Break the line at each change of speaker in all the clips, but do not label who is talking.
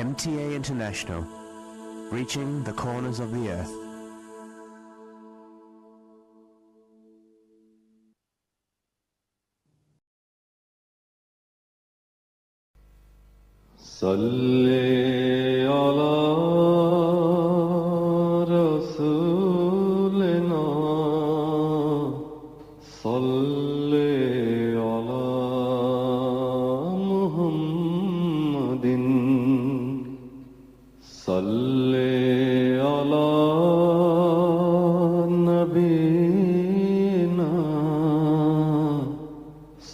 MTA International, reaching the corners of the earth.
صلی علی رسولنا صلی علی محمد صلی علی نبینا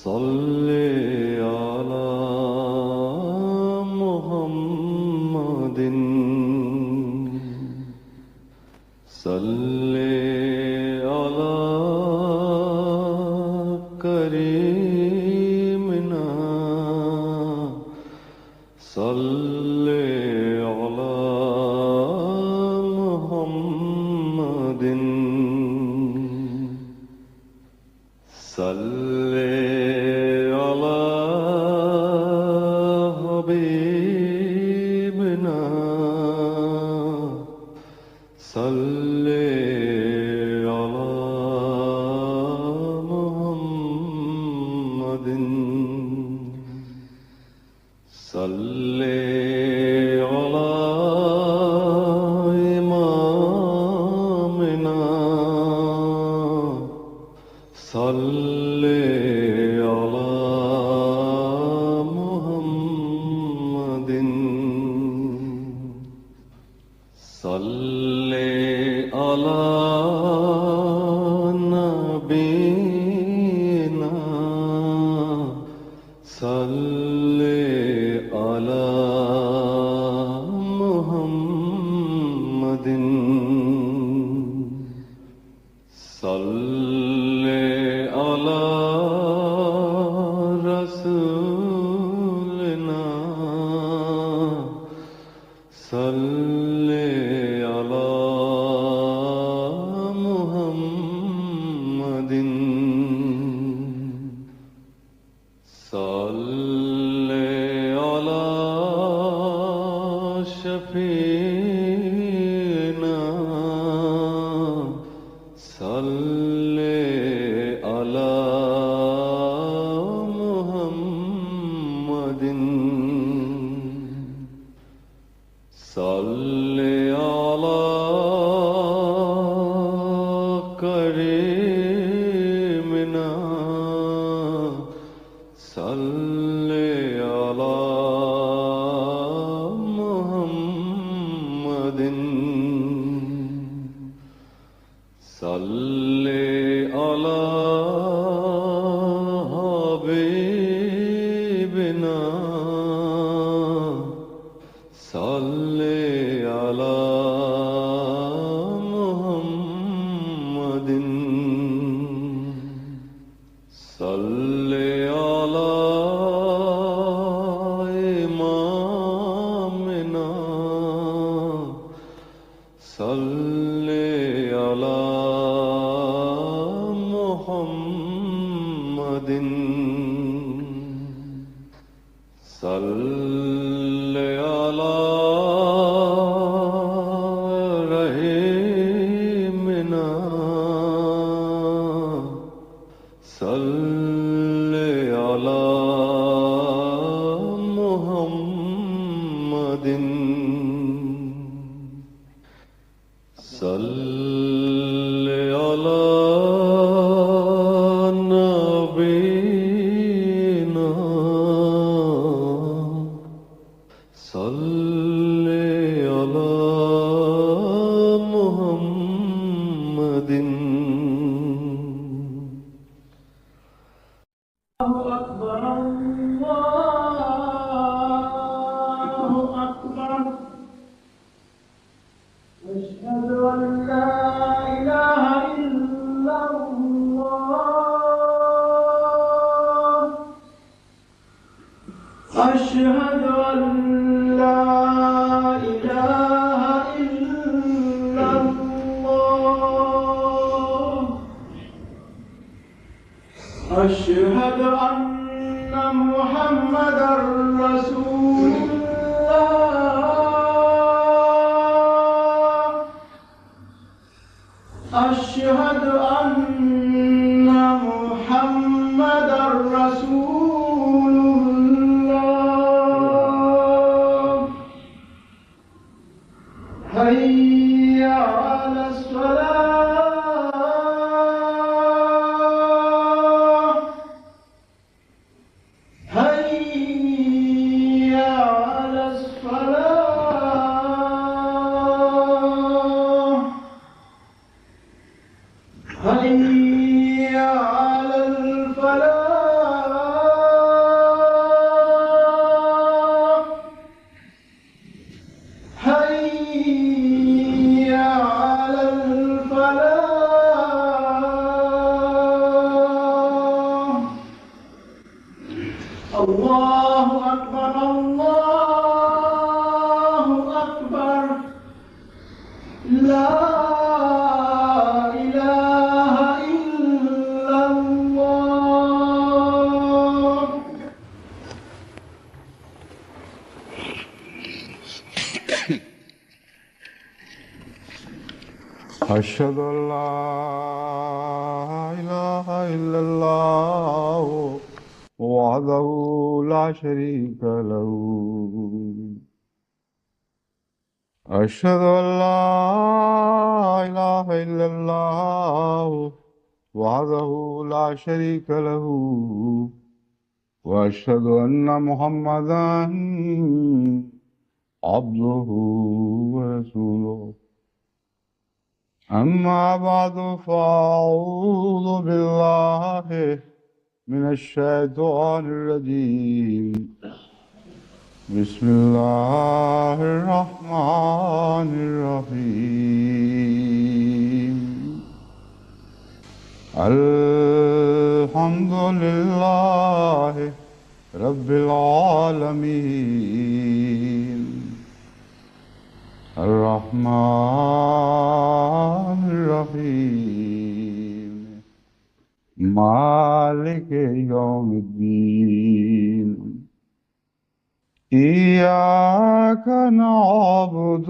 صلی صلی علی کریمنا صلی علی محمد صلی علی حبیبنا صلی صلی علی امامنا صلی علی محمد صلی علی نبینا صلی علی محمد صلی علی رسولنا صلی علی محمد صلی علی شفیعنا صلی علی محمد صلی علی کریمنا صلی علی محمد صلی علی حبیبنا صلی علی محمد صلی علی امامنا صلی علی محمد صلی علی رحیمنا صلی علی محمد صلی علی نبینا صلی علی محمد
الله أكبر الله أكبر أشهد أن لا إله إلا الله أشهد أن لا إله إلا الله أشهد أن محمدًا رسول الله أشهد أن محمدا رسول الله حي على الصلاة حي على الصلاة حي على الفلاح حي على الفلاح الله أكبر الله أكبر لا إله إلا الله
أشهد أن لا إله إلا الله وحده لا شريك له أشهد أن لا إله إلا الله وحده لا شريك له وأشهد أن محمدا عبده ورسوله أما بعد فأعوذ بالله من الشيطان الرجيم بسم الله الرحمن الرحيم الحمد لله رب العالمين الرحمن الرحيم مالك يوم الدين إياك نعبد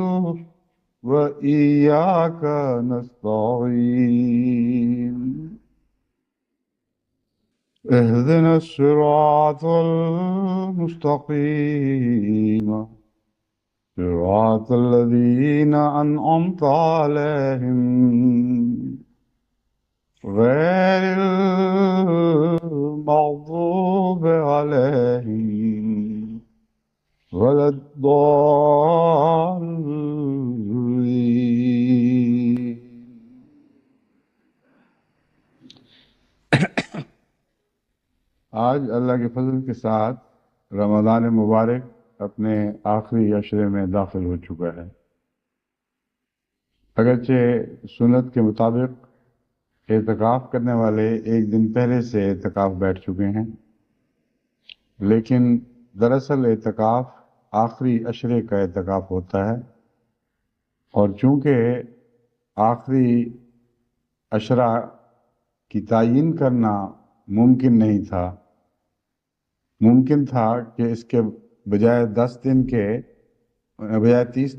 وإياك نستعين اهدنا الصراط المستقيم صراط الذين أنعمت عليهم غير المغضوب عليهم ولا الضالين آج اللہ کے فضل کے ساتھ رمضان مبارک اپنے آخری عشرے میں داخل ہو چکا ہے۔ اگرچہ سنت کے مطابق اعتکاف کرنے والے ایک دن پہلے سے اعتکاف بیٹھ چکے ہیں، لیکن دراصل اعتکاف آخری عشرے کا اعتکاف ہوتا ہے، اور چونکہ آخری عشرہ کی تعیین کرنا ممکن نہیں تھا، ممکن تھا کہ اس کے بجائے 30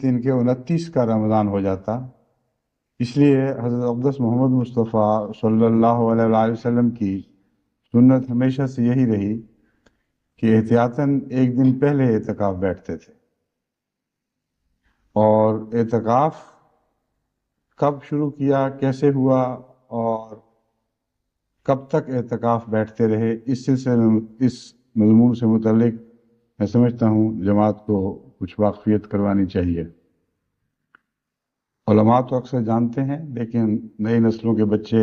دن کے 29 کا رمضان ہو جاتا۔ اس لیے حضرت اقدس محمد مصطفیٰ صلی اللہ علیہ وآلہ وسلم کی سنت ہمیشہ سے یہی رہی کہ احتیاطاً ایک دن پہلے اعتکاف بیٹھتے تھے۔ اور اعتکاف کب شروع کیا، کیسے ہوا اور کب تک اعتکاف بیٹھتے رہے، اس سلسلے میں اس مضمون سے متعلق میں سمجھتا ہوں جماعت کو کچھ واقفیت کروانی چاہیے۔ علماء تو اکثر جانتے ہیں، لیکن نئی نسلوں کے بچے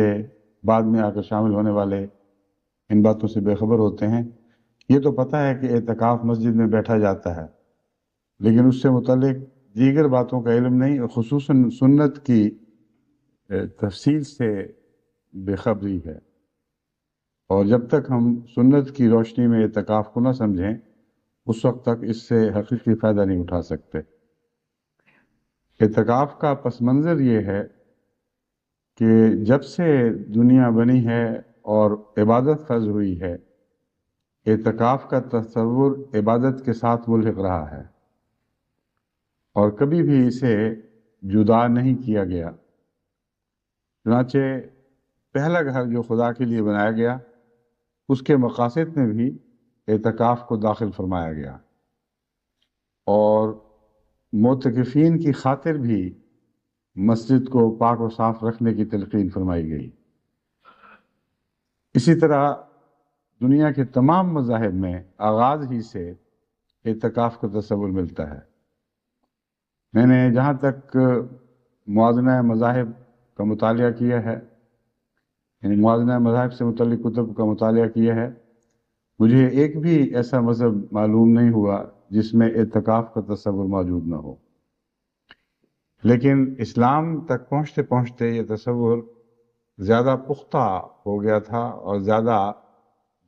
بعد میں آ کر شامل ہونے والے ان باتوں سے بے خبر ہوتے ہیں۔ یہ تو پتہ ہے کہ اعتکاف مسجد میں بیٹھا جاتا ہے، لیکن اس سے متعلق دیگر باتوں کا علم نہیں، اور خصوصاً سنت کی تفصیل سے بے خبری ہے۔ اور جب تک ہم سنت کی روشنی میں اعتکاف کو نہ سمجھیں، اس وقت تک اس سے حقیقی فائدہ نہیں اٹھا سکتے۔ اعتکاف کا پس منظر یہ ہے کہ جب سے دنیا بنی ہے اور عبادت فرض ہوئی ہے، اعتکاف کا تصور عبادت کے ساتھ ملحق رہا ہے، اور کبھی بھی اسے جدا نہیں کیا گیا۔ چنانچہ پہلا گھر جو خدا کے لیے بنایا گیا اس کے مقاصد میں بھی اعتکاف کو داخل فرمایا گیا، اور معتکفین کی خاطر بھی مسجد کو پاک و صاف رکھنے کی تلقین فرمائی گئی۔ اسی طرح دنیا کے تمام مذاہب میں آغاز ہی سے اعتکاف کا تصور ملتا ہے۔ میں نے جہاں تک موازنہ مذاہب کا مطالعہ کیا ہے، یعنی موازنہ مذاہب سے متعلق کتب کا مطالعہ کیا ہے، مجھے ایک بھی ایسا مذہب معلوم نہیں ہوا جس میں اعتکاف کا تصور موجود نہ ہو۔ لیکن اسلام تک پہنچتے پہنچتے یہ تصور زیادہ پختہ ہو گیا تھا اور زیادہ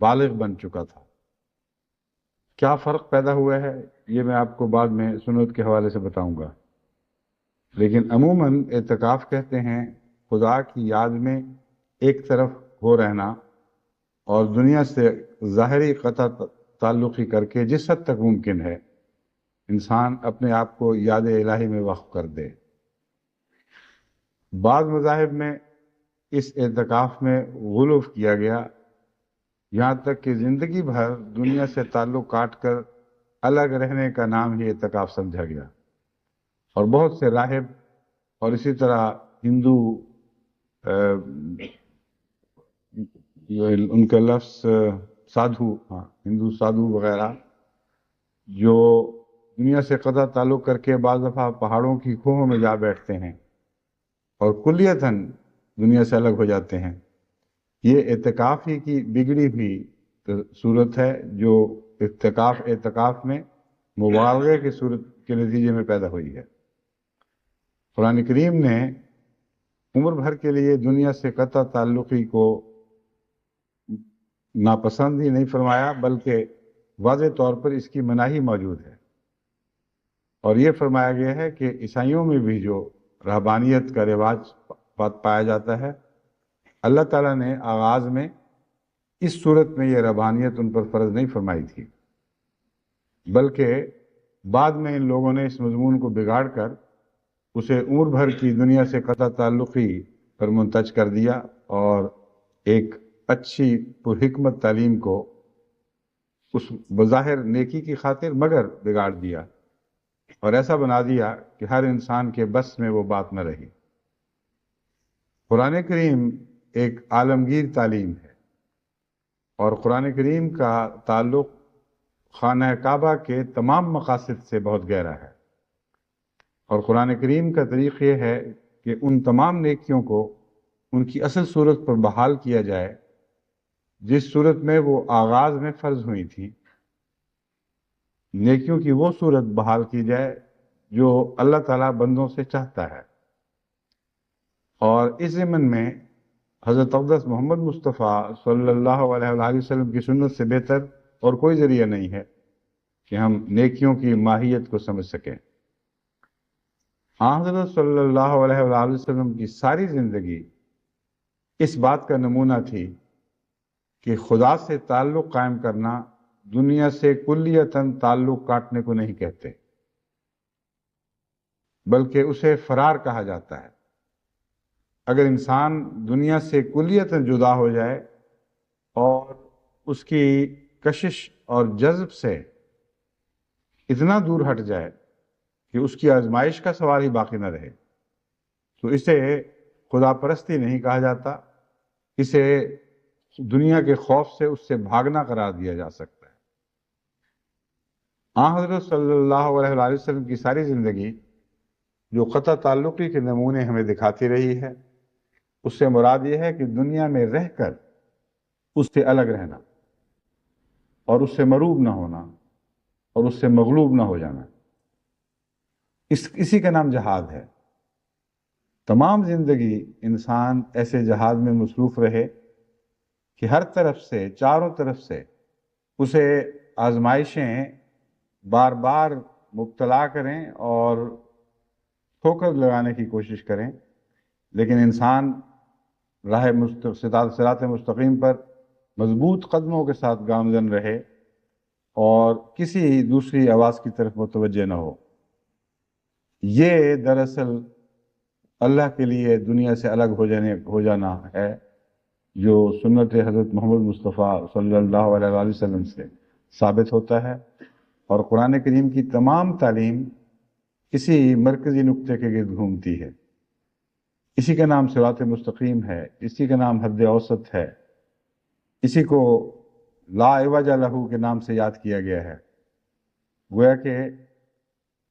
بالغ بن چکا تھا۔ کیا فرق پیدا ہوا ہے یہ میں آپ کو بعد میں سنت کے حوالے سے بتاؤں گا، لیکن عموماً اعتکاف کہتے ہیں خدا کی یاد میں ایک طرف ہو رہنا اور دنیا سے ظاہری قطع تعلقی کر کے جس حد تک ممکن ہے انسان اپنے آپ کو یاد الہی میں وقف کر دے۔ بعض مذاہب میں اس اعتکاف میں غلو کیا گیا، یہاں تک کہ زندگی بھر دنیا سے تعلق کاٹ کر الگ رہنے کا نام ہی اعتکاف سمجھا گیا، اور بہت سے راہب اور اسی طرح ہندو ان کا لفظ سادھو، ہندو سادھو وغیرہ جو دنیا سے قطع تعلق کر کے بعض دفعہ پہاڑوں کی کوہوں میں جا بیٹھتے ہیں اور کلیتاً دنیا سے الگ ہو جاتے ہیں، یہ اعتکاف ہی کی بگڑی ہوئی صورت ہے جو اعتکاف میں مبالغے کی صورت کے نتیجے میں پیدا ہوئی ہے۔ قرآن کریم نے عمر بھر کے لیے دنیا سے قطع تعلقی کو ناپسند ہی نہیں فرمایا، بلکہ واضح طور پر اس کی مناہی موجود ہے، اور یہ فرمایا گیا ہے کہ عیسائیوں میں بھی جو رہبانیت کا رواج پایا جاتا ہے، اللہ تعالیٰ نے آغاز میں اس صورت میں یہ رہبانیت ان پر فرض نہیں فرمائی تھی، بلکہ بعد میں ان لوگوں نے اس مضمون کو بگاڑ کر اسے عمر بھر کی دنیا سے قطع تعلقی پر منتج کر دیا، اور ایک اچھی پرحکمت تعلیم کو اس بظاہر نیکی کی خاطر مگر بگاڑ دیا، اور ایسا بنا دیا کہ ہر انسان کے بس میں وہ بات نہ رہی۔ قرآن کریم ایک عالمگیر تعلیم ہے، اور قرآن کریم کا تعلق خانہ کعبہ کے تمام مقاصد سے بہت گہرا ہے، اور قرآن کریم کا طریق یہ ہے کہ ان تمام نیکیوں کو ان کی اصل صورت پر بحال کیا جائے جس صورت میں وہ آغاز میں فرض ہوئی تھی۔ نیکیوں کی وہ صورت بحال کی جائے جو اللہ تعالیٰ بندوں سے چاہتا ہے، اور اس ضمن میں حضرت اقدس محمد مصطفیٰ صلی اللہ علیہ وآلہ وسلم کی سنت سے بہتر اور کوئی ذریعہ نہیں ہے کہ ہم نیکیوں کی ماہیت کو سمجھ سکیں۔ حضرت صلی اللہ علیہ وآلہ وسلم کی ساری زندگی اس بات کا نمونہ تھی کہ خدا سے تعلق قائم کرنا دنیا سے کلیتاً تعلق کاٹنے کو نہیں کہتے، بلکہ اسے فرار کہا جاتا ہے۔ اگر انسان دنیا سے کلیتاً جدا ہو جائے اور اس کی کشش اور جذب سے اتنا دور ہٹ جائے کہ اس کی آزمائش کا سوال ہی باقی نہ رہے، تو اسے خدا پرستی نہیں کہا جاتا، اسے دنیا کے خوف سے اس سے بھاگنا قرار دیا جا سکتا ہے۔ حضرت صلی اللہ علیہ وآلہ وسلم کی ساری زندگی جو قطع تعلقی کے نمونے ہمیں دکھاتی رہی ہے، اس سے مراد یہ ہے کہ دنیا میں رہ کر اس سے الگ رہنا، اور اس سے مروب نہ ہونا، اور اس سے مغلوب نہ ہو جانا، اسی کا نام جہاد ہے۔ تمام زندگی انسان ایسے جہاد میں مصروف رہے کہ ہر طرف سے، چاروں طرف سے اسے آزمائشیں بار بار مبتلا کریں اور ٹھوکر لگانے کی کوشش کریں، لیکن انسان راہ صراط مستقیم پر مضبوط قدموں کے ساتھ گامزن رہے اور کسی دوسری آواز کی طرف متوجہ نہ ہو۔ یہ دراصل اللہ کے لیے دنیا سے الگ ہو جانا ہے، جو سنت حضرت محمد مصطفیٰ صلی اللہ علیہ وآلہ وسلم سے ثابت ہوتا ہے، اور قرآن کریم کی تمام تعلیم اسی مرکزی نقطے کے گرد گھومتی ہے۔ اسی کا نام صراط مستقیم ہے، اسی کا نام حد اوسط ہے، اسی کو لا عوج لہ کے نام سے یاد کیا گیا ہے۔ گویا کہ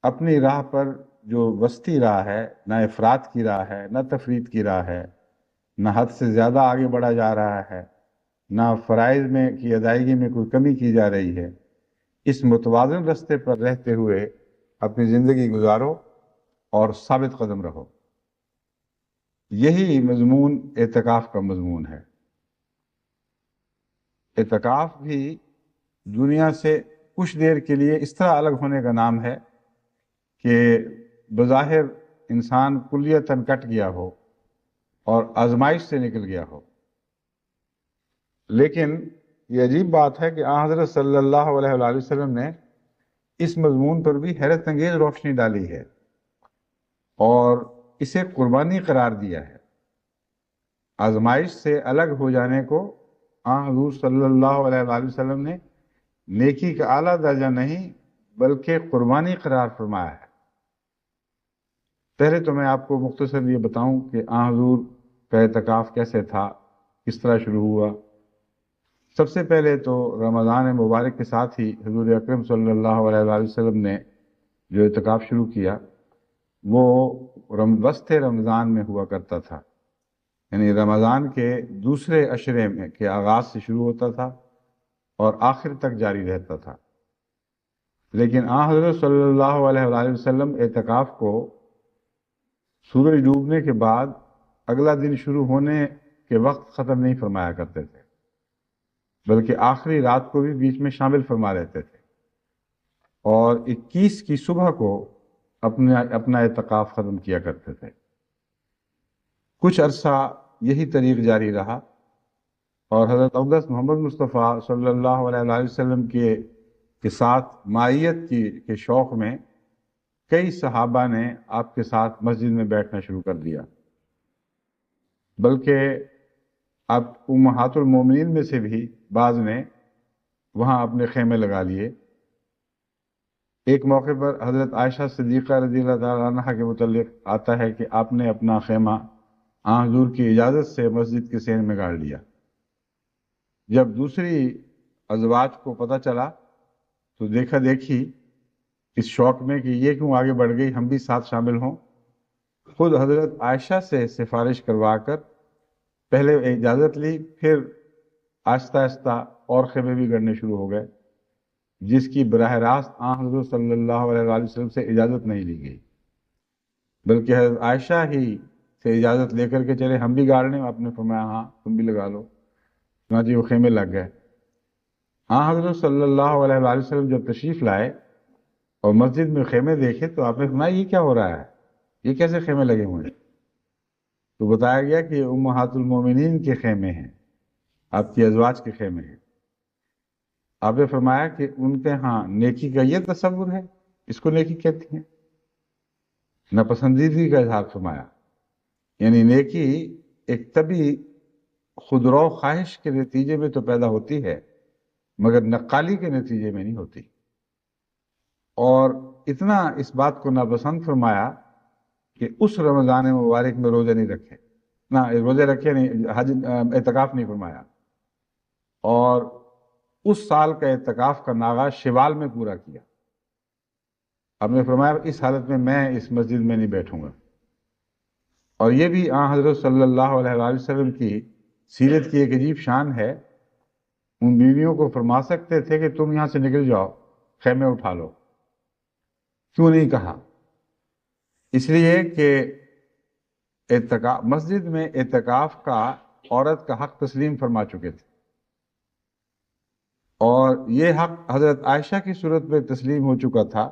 اپنی راہ پر جو وسطی راہ ہے، نہ افراط کی راہ ہے، نہ تفریط کی راہ ہے، نہ حد سے زیادہ آگے بڑھا جا رہا ہے، نہ فرائض میں کی ادائیگی میں کوئی کمی کی جا رہی ہے۔ اس متوازن رستے پر رہتے ہوئے اپنی زندگی گزارو اور ثابت قدم رہو۔ یہی مضمون اعتکاف کا مضمون ہے۔ اعتکاف بھی دنیا سے کچھ دیر کے لیے اس طرح الگ ہونے کا نام ہے کہ بظاہر انسان کلیتاً کٹ گیا ہو اور آزمائش سے نکل گیا ہو، لیکن یہ عجیب بات ہے کہ آن حضرت صلی اللہ علیہ وآلہ وسلم نے اس مضمون پر بھی حیرت انگیز روشنی ڈالی ہے اور اسے قربانی قرار دیا ہے۔ آزمائش سے الگ ہو جانے کو آن حضور صلی اللہ علیہ وآلہ وسلم نے نیکی کا اعلیٰ درجہ نہیں بلکہ قربانی قرار فرمایا ہے۔ پہلے تو میں آپ کو مختصر یہ بتاؤں کہ آن حضور کا اعتکاف کیسے تھا، کس طرح شروع ہوا۔ سب سے پہلے تو رمضان مبارک کے ساتھ ہی حضور اکرم صلی اللہ علیہ وآلہ وسلم نے جو اعتکاف شروع کیا وہ وسط رمضان میں ہوا کرتا تھا، یعنی رمضان کے دوسرے عشرے میں کے آغاز سے شروع ہوتا تھا اور آخر تک جاری رہتا تھا۔ لیکن آن حضرت صلی اللہ علیہ وآلہ وسلم اعتکاف کو سورج ڈوبنے کے بعد اگلا دن شروع ہونے کے وقت ختم نہیں فرمایا کرتے تھے، بلکہ آخری رات کو بھی بیچ میں شامل فرما لیتے تھے، اور 21 کی صبح کو اپنا اعتکاف ختم کیا کرتے تھے۔ کچھ عرصہ یہی طریق جاری رہا، اور حضرت اقدس محمد مصطفیٰ صلی اللہ علیہ وآلہ وسلم کے ساتھ معیت کے شوق میں کئی صحابہ نے آپ کے ساتھ مسجد میں بیٹھنا شروع کر دیا، بلکہ اب امہات المومنین میں سے بھی بعض نے وہاں اپنے خیمے لگا لیے۔ ایک موقع پر حضرت عائشہ صدیقہ رضی اللہ تعالیٰ عنہا کے متعلق آتا ہے کہ آپ نے اپنا خیمہ آن حضور کی اجازت سے مسجد کے سین میں گاڑ لیا۔ جب دوسری ازواج کو پتہ چلا تو دیکھا دیکھی اس شوق میں کہ یہ کیوں آگے بڑھ گئی، ہم بھی ساتھ شامل ہوں، خود حضرت عائشہ سے سفارش کروا کر پہلے اجازت لی، پھر آہستہ آہستہ اور خیمے بھی گڑنے شروع ہو گئے، جس کی براہ راست آن حضور صلی اللہ علیہ وآلہ وسلم سے اجازت نہیں لی گئی، بلکہ حضرت عائشہ ہی سے اجازت لے کر کے چلے ہم بھی گاڑنے، آپ نے فرمایا ہاں تم بھی لگا لو، چنانچہ وہ خیمے لگ گئے۔ آن حضرت صلی اللہ علیہ وآلہ وسلم جب تشریف لائے اور مسجد میں خیمے دیکھے تو آپ نے فرمایا یہ کیا ہو رہا ہے، یہ کیسے خیمے لگے ہوئے ہیں؟ تو بتایا گیا کہ امہات المومنین کے خیمے ہیں، آپ کی ازواج کے خیمے ہیں۔ آپ نے فرمایا کہ ان کے ہاں نیکی کا یہ تصور ہے، اس کو نیکی کہتی ہیں۔ ناپسندیدگی کا اظہار فرمایا، یعنی نیکی ایک طبی خودرو خواہش کے نتیجے میں تو پیدا ہوتی ہے مگر نقالی کے نتیجے میں نہیں ہوتی، اور اتنا اس بات کو ناپسند فرمایا کہ اس رمضان مبارک میں روزے نہیں رکھے، نہ روزے رکھے نہیں، حج اعتکاف نہیں فرمایا، اور اس سال کا اعتکاف کا آغاز شوال میں پورا کیا۔ آپ نے فرمایا اس حالت میں اس مسجد میں نہیں بیٹھوں گا۔ اور یہ بھی آن حضرت صلی اللہ علیہ وآلہ وسلم کی سیرت کی ایک عجیب شان ہے، ان بیویوں کو فرما سکتے تھے کہ تم یہاں سے نکل جاؤ، خیمے اٹھا لو، کیوں نہیں کہا؟ اس لیے کہ مسجد میں اعتکاف کا عورت کا حق تسلیم فرما چکے تھے، اور یہ حق حضرت عائشہ کی صورت میں تسلیم ہو چکا تھا،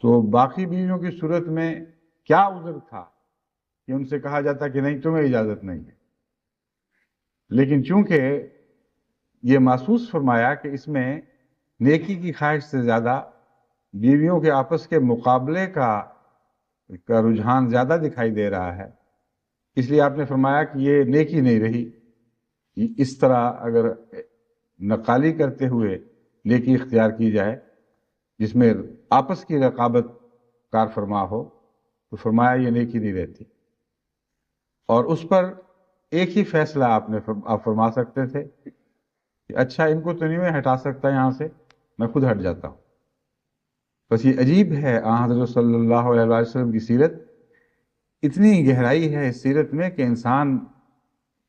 تو باقی بیویوں کی صورت میں کیا عذر تھا کہ ان سے کہا جاتا کہ نہیں تمہیں اجازت نہیں ہے؟ لیکن چونکہ یہ محسوس فرمایا کہ اس میں نیکی کی خواہش سے زیادہ بیویوں کے آپس کے مقابلے کا کا رجحان زیادہ دکھائی دے رہا ہے، اس لیے آپ نے فرمایا کہ یہ نیکی نہیں رہی، اس طرح اگر نقالی کرتے ہوئے نیکی اختیار کی جائے جس میں آپس کی رقابت کار فرما ہو، تو فرمایا یہ نیکی نہیں رہتی۔ اور اس پر ایک ہی فیصلہ آپ فرما سکتے تھے کہ اچھا ان کو تو نہیں میں ہٹا سکتا یہاں سے، میں خود ہٹ جاتا ہوں۔ بس یہ عجیب ہے حضرت صلی اللہ علیہ وسلم کی سیرت، اتنی گہرائی ہے اس سیرت میں کہ انسان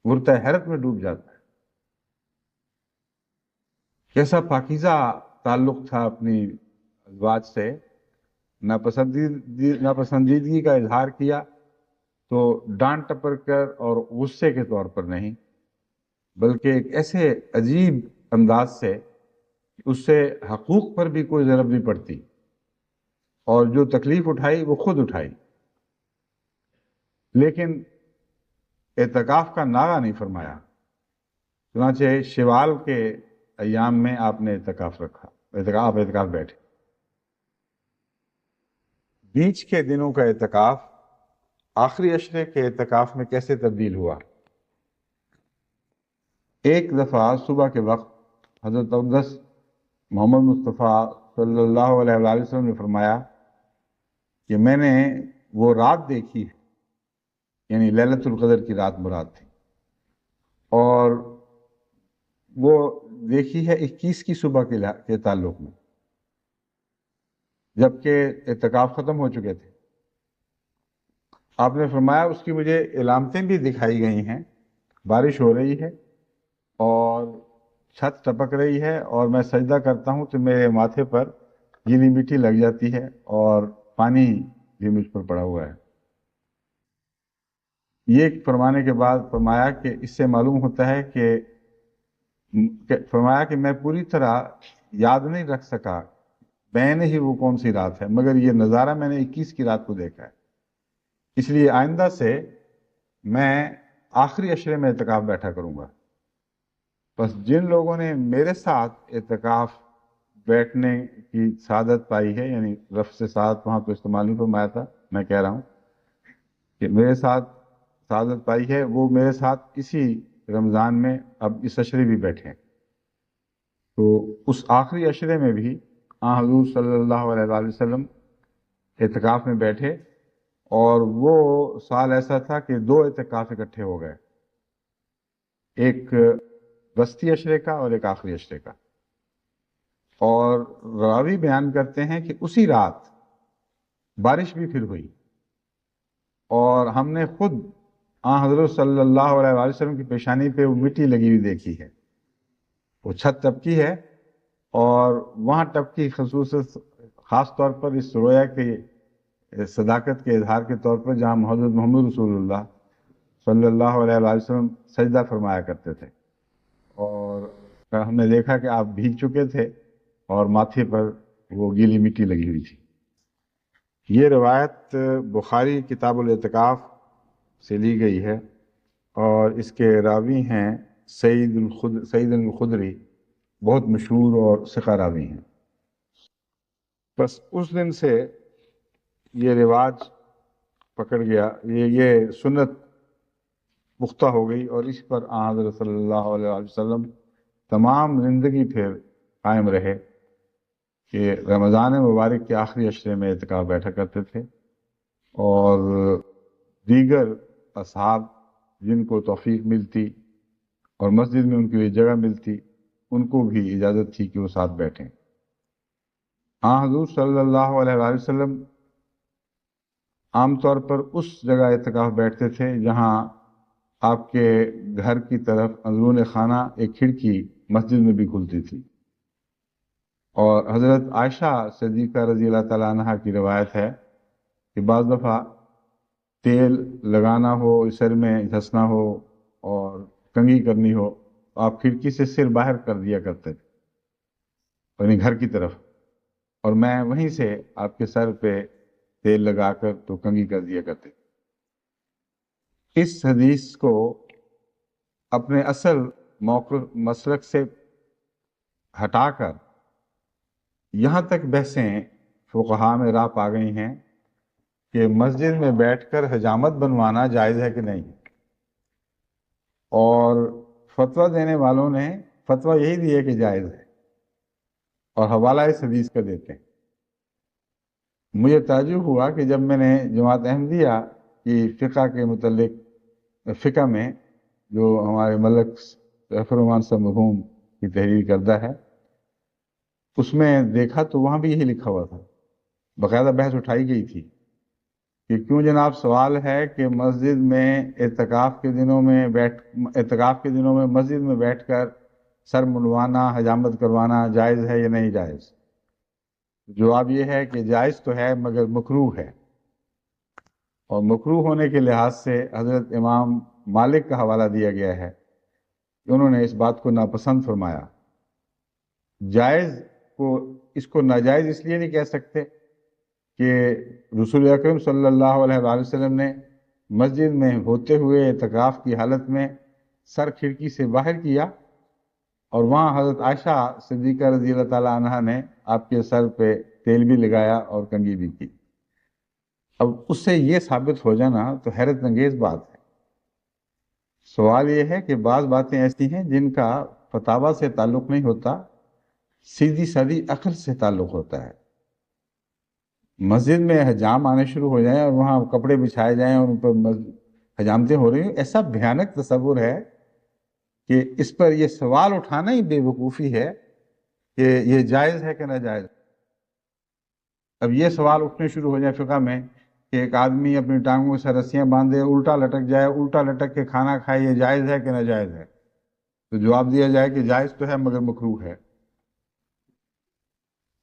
غرتہ حیرت میں ڈوب جاتا ہے۔ کیسا پاکیزہ تعلق تھا اپنی ازواج سے، ناپسندیدگی کا اظہار کیا تو ڈانٹ ٹپر کر اور غصے کے طور پر نہیں، بلکہ ایک ایسے عجیب انداز سے اس سے حقوق پر بھی کوئی ضرب نہیں پڑتی، اور جو تکلیف اٹھائی وہ خود اٹھائی، لیکن اعتکاف کا نعرہ نہیں فرمایا۔ چنانچہ شوال کے ایام میں آپ نے اعتکاف رکھا، اعتکاف بیٹھے۔ بیچ کے دنوں کا اعتکاف آخری عشرے کے اعتکاف میں کیسے تبدیل ہوا؟ ایک دفعہ صبح کے وقت حضرت اقدس محمد مصطفیٰ صلی اللہ علیہ وآلہ وسلم نے فرمایا کہ میں نے وہ رات دیکھی ہے، یعنی لیلۃ القدر کی رات مراد تھی، اور وہ دیکھی ہے 21 کی صبح کے تعلق میں، جبکہ اعتکاف ختم ہو چکے تھے۔ آپ نے فرمایا اس کی مجھے علامتیں بھی دکھائی گئی ہیں، بارش ہو رہی ہے اور چھت ٹپک رہی ہے، اور میں سجدہ کرتا ہوں تو میرے ماتھے پر گیلی مٹی لگ جاتی ہے اور پانی بھی مجھ پر پڑا ہوا ہے۔ یہ فرمانے کے بعد فرمایا کہ اس سے معلوم ہوتا ہے کہ فرمایا کہ میں پوری طرح یاد نہیں رکھ سکا بین ہی وہ کون سی رات ہے، مگر یہ نظارہ میں نے 21 کی رات کو دیکھا ہے، اس لیے آئندہ سے میں آخری عشرے میں اعتکاف بیٹھا کروں گا۔ بس جن لوگوں نے میرے ساتھ اعتکاف بیٹھنے کی سعادت پائی ہے، یعنی لفظ سعادت وہاں تو استعمال نہیں فرمایا تھا، میں کہہ رہا ہوں کہ میرے ساتھ سعادت پائی ہے، وہ میرے ساتھ اسی رمضان میں اب اس عشرے بھی بیٹھے ہیں۔ تو اس آخری عشرے میں بھی حضور صلی اللہ علیہ وآلہ وسلم اعتکاف میں بیٹھے، اور وہ سال ایسا تھا کہ 2 اعتکاف اکٹھے ہو گئے، ایک وسطی عشرے کا اور ایک آخری عشرے کا۔ اور راوی بیان کرتے ہیں کہ اسی رات بارش بھی پھر ہوئی، اور ہم نے خود حضرت صلی اللہ علیہ وآلہ وسلم کی پیشانی پہ وہ مٹی لگی ہوئی دیکھی ہے، وہ چھت ٹپکی ہے، اور وہاں ٹپکی خاص طور پر اس رویا کے صداقت کے اظہار کے طور پر جہاں حضرت محمد رسول اللہ صلی اللہ علیہ وآلہ وسلم سجدہ فرمایا کرتے تھے، اور ہم نے دیکھا کہ آپ بھیگ چکے تھے اور ماتھے پر وہ گیلی مٹی لگی ہوئی تھی۔ یہ روایت بخاری کتاب الاعتکاف سے لی گئی ہے، اور اس کے راوی ہیں سعید الخدری، بہت مشہور اور ثقہ راوی ہیں۔ بس اس دن سے یہ رواج پکڑ گیا، یہ سنت پختہ ہو گئی، اور اس پر حضرت صلی اللہ علیہ وسلم تمام زندگی پھر قائم رہے کہ رمضان مبارک کے آخری عشرے میں اعتکاف بیٹھا کرتے تھے، اور دیگر اصحاب جن کو توفیق ملتی اور مسجد میں ان کے لیے جگہ ملتی، ان کو بھی اجازت تھی کہ وہ ساتھ بیٹھیں۔ حضور صلی اللہ علیہ وآلہ وسلم عام طور پر اس جگہ اعتکاف بیٹھتے تھے جہاں آپ کے گھر کی طرف اندرون خانہ ایک کھڑکی مسجد میں بھی کھلتی تھی، اور حضرت عائشہ صدیقہ رضی اللہ تعالیٰ عنہا کی روایت ہے کہ بعض دفعہ تیل لگانا ہو، سر میں گھسنا ہو اور کنگھی کرنی ہو، آپ کھڑکی سے سر باہر کر دیا کرتے تھے، یعنی گھر کی طرف، اور میں وہیں سے آپ کے سر پہ تیل لگا کر تو کنگھی کر دیا کرتے تھے۔ اس حدیث کو اپنے اصل مسلک سے ہٹا کر یہاں تک بحثیں فقہاء میں راہ پا گئی ہیں کہ مسجد میں بیٹھ کر حجامت بنوانا جائز ہے کہ نہیں، اور فتویٰ دینے والوں نے فتویٰ یہی دیا کہ جائز ہے، اور حوالہ اس حدیث کا دیتے ہیں۔ مجھے تعجب ہوا کہ جب میں نے جماعت احمدیہ کی فقہ کے متعلق فقہ میں جو ہمارے ملک ظفر الرحمان صاحب مرحوم کی تحریر کردہ ہے، اس میں دیکھا تو وہاں بھی یہی لکھا ہوا تھا، باقاعدہ بحث اٹھائی گئی تھی کہ کیوں جناب سوال ہے کہ مسجد میں اعتکاف کے دنوں میں مسجد میں بیٹھ کر سر منڈوانا، حجامت کروانا جائز ہے یا نہیں جائز؟ جواب یہ ہے کہ جائز تو ہے مگر مکروہ ہے، اور مکروہ ہونے کے لحاظ سے حضرت امام مالک کا حوالہ دیا گیا ہے کہ انہوں نے اس بات کو ناپسند فرمایا۔ جائز کو اس کو ناجائز اس لیے نہیں کہہ سکتے کہ رسول اکرم صلی اللہ علیہ وآلہ وسلم نے مسجد میں ہوتے ہوئے اعتکاف کی حالت میں سر کھڑکی سے باہر کیا، اور وہاں حضرت عائشہ صدیقہ رضی اللہ تعالیٰ عنہا نے آپ کے سر پہ تیل بھی لگایا اور کنگھی بھی کی۔ اب اس سے یہ ثابت ہو جانا تو حیرت انگیز بات ہے۔ سوال یہ ہے کہ بعض باتیں ایسی ہیں جن کا فتاوی سے تعلق نہیں ہوتا، سیدھی سادی عقل سے تعلق ہوتا ہے۔ مسجد میں حجام آنے شروع ہو جائیں اور وہاں کپڑے بچھائے جائیں اور ان پر حجامتیں ہو رہی ہیں، ایسا بھیانک تصور ہے کہ اس پر یہ سوال اٹھانا ہی بے وقوفی ہے کہ یہ جائز ہے کہ ناجائز۔ اب یہ سوال اٹھنے شروع ہو جائے فقہ میں کہ ایک آدمی اپنی ٹانگوں سے رسیاں باندھے الٹا لٹک جائے، الٹا لٹک کے کھانا کھائے، یہ جائز ہے کہ ناجائز ہے؟ تو جواب دیا جائے کہ جائز تو ہے مگر مکروہ ہے۔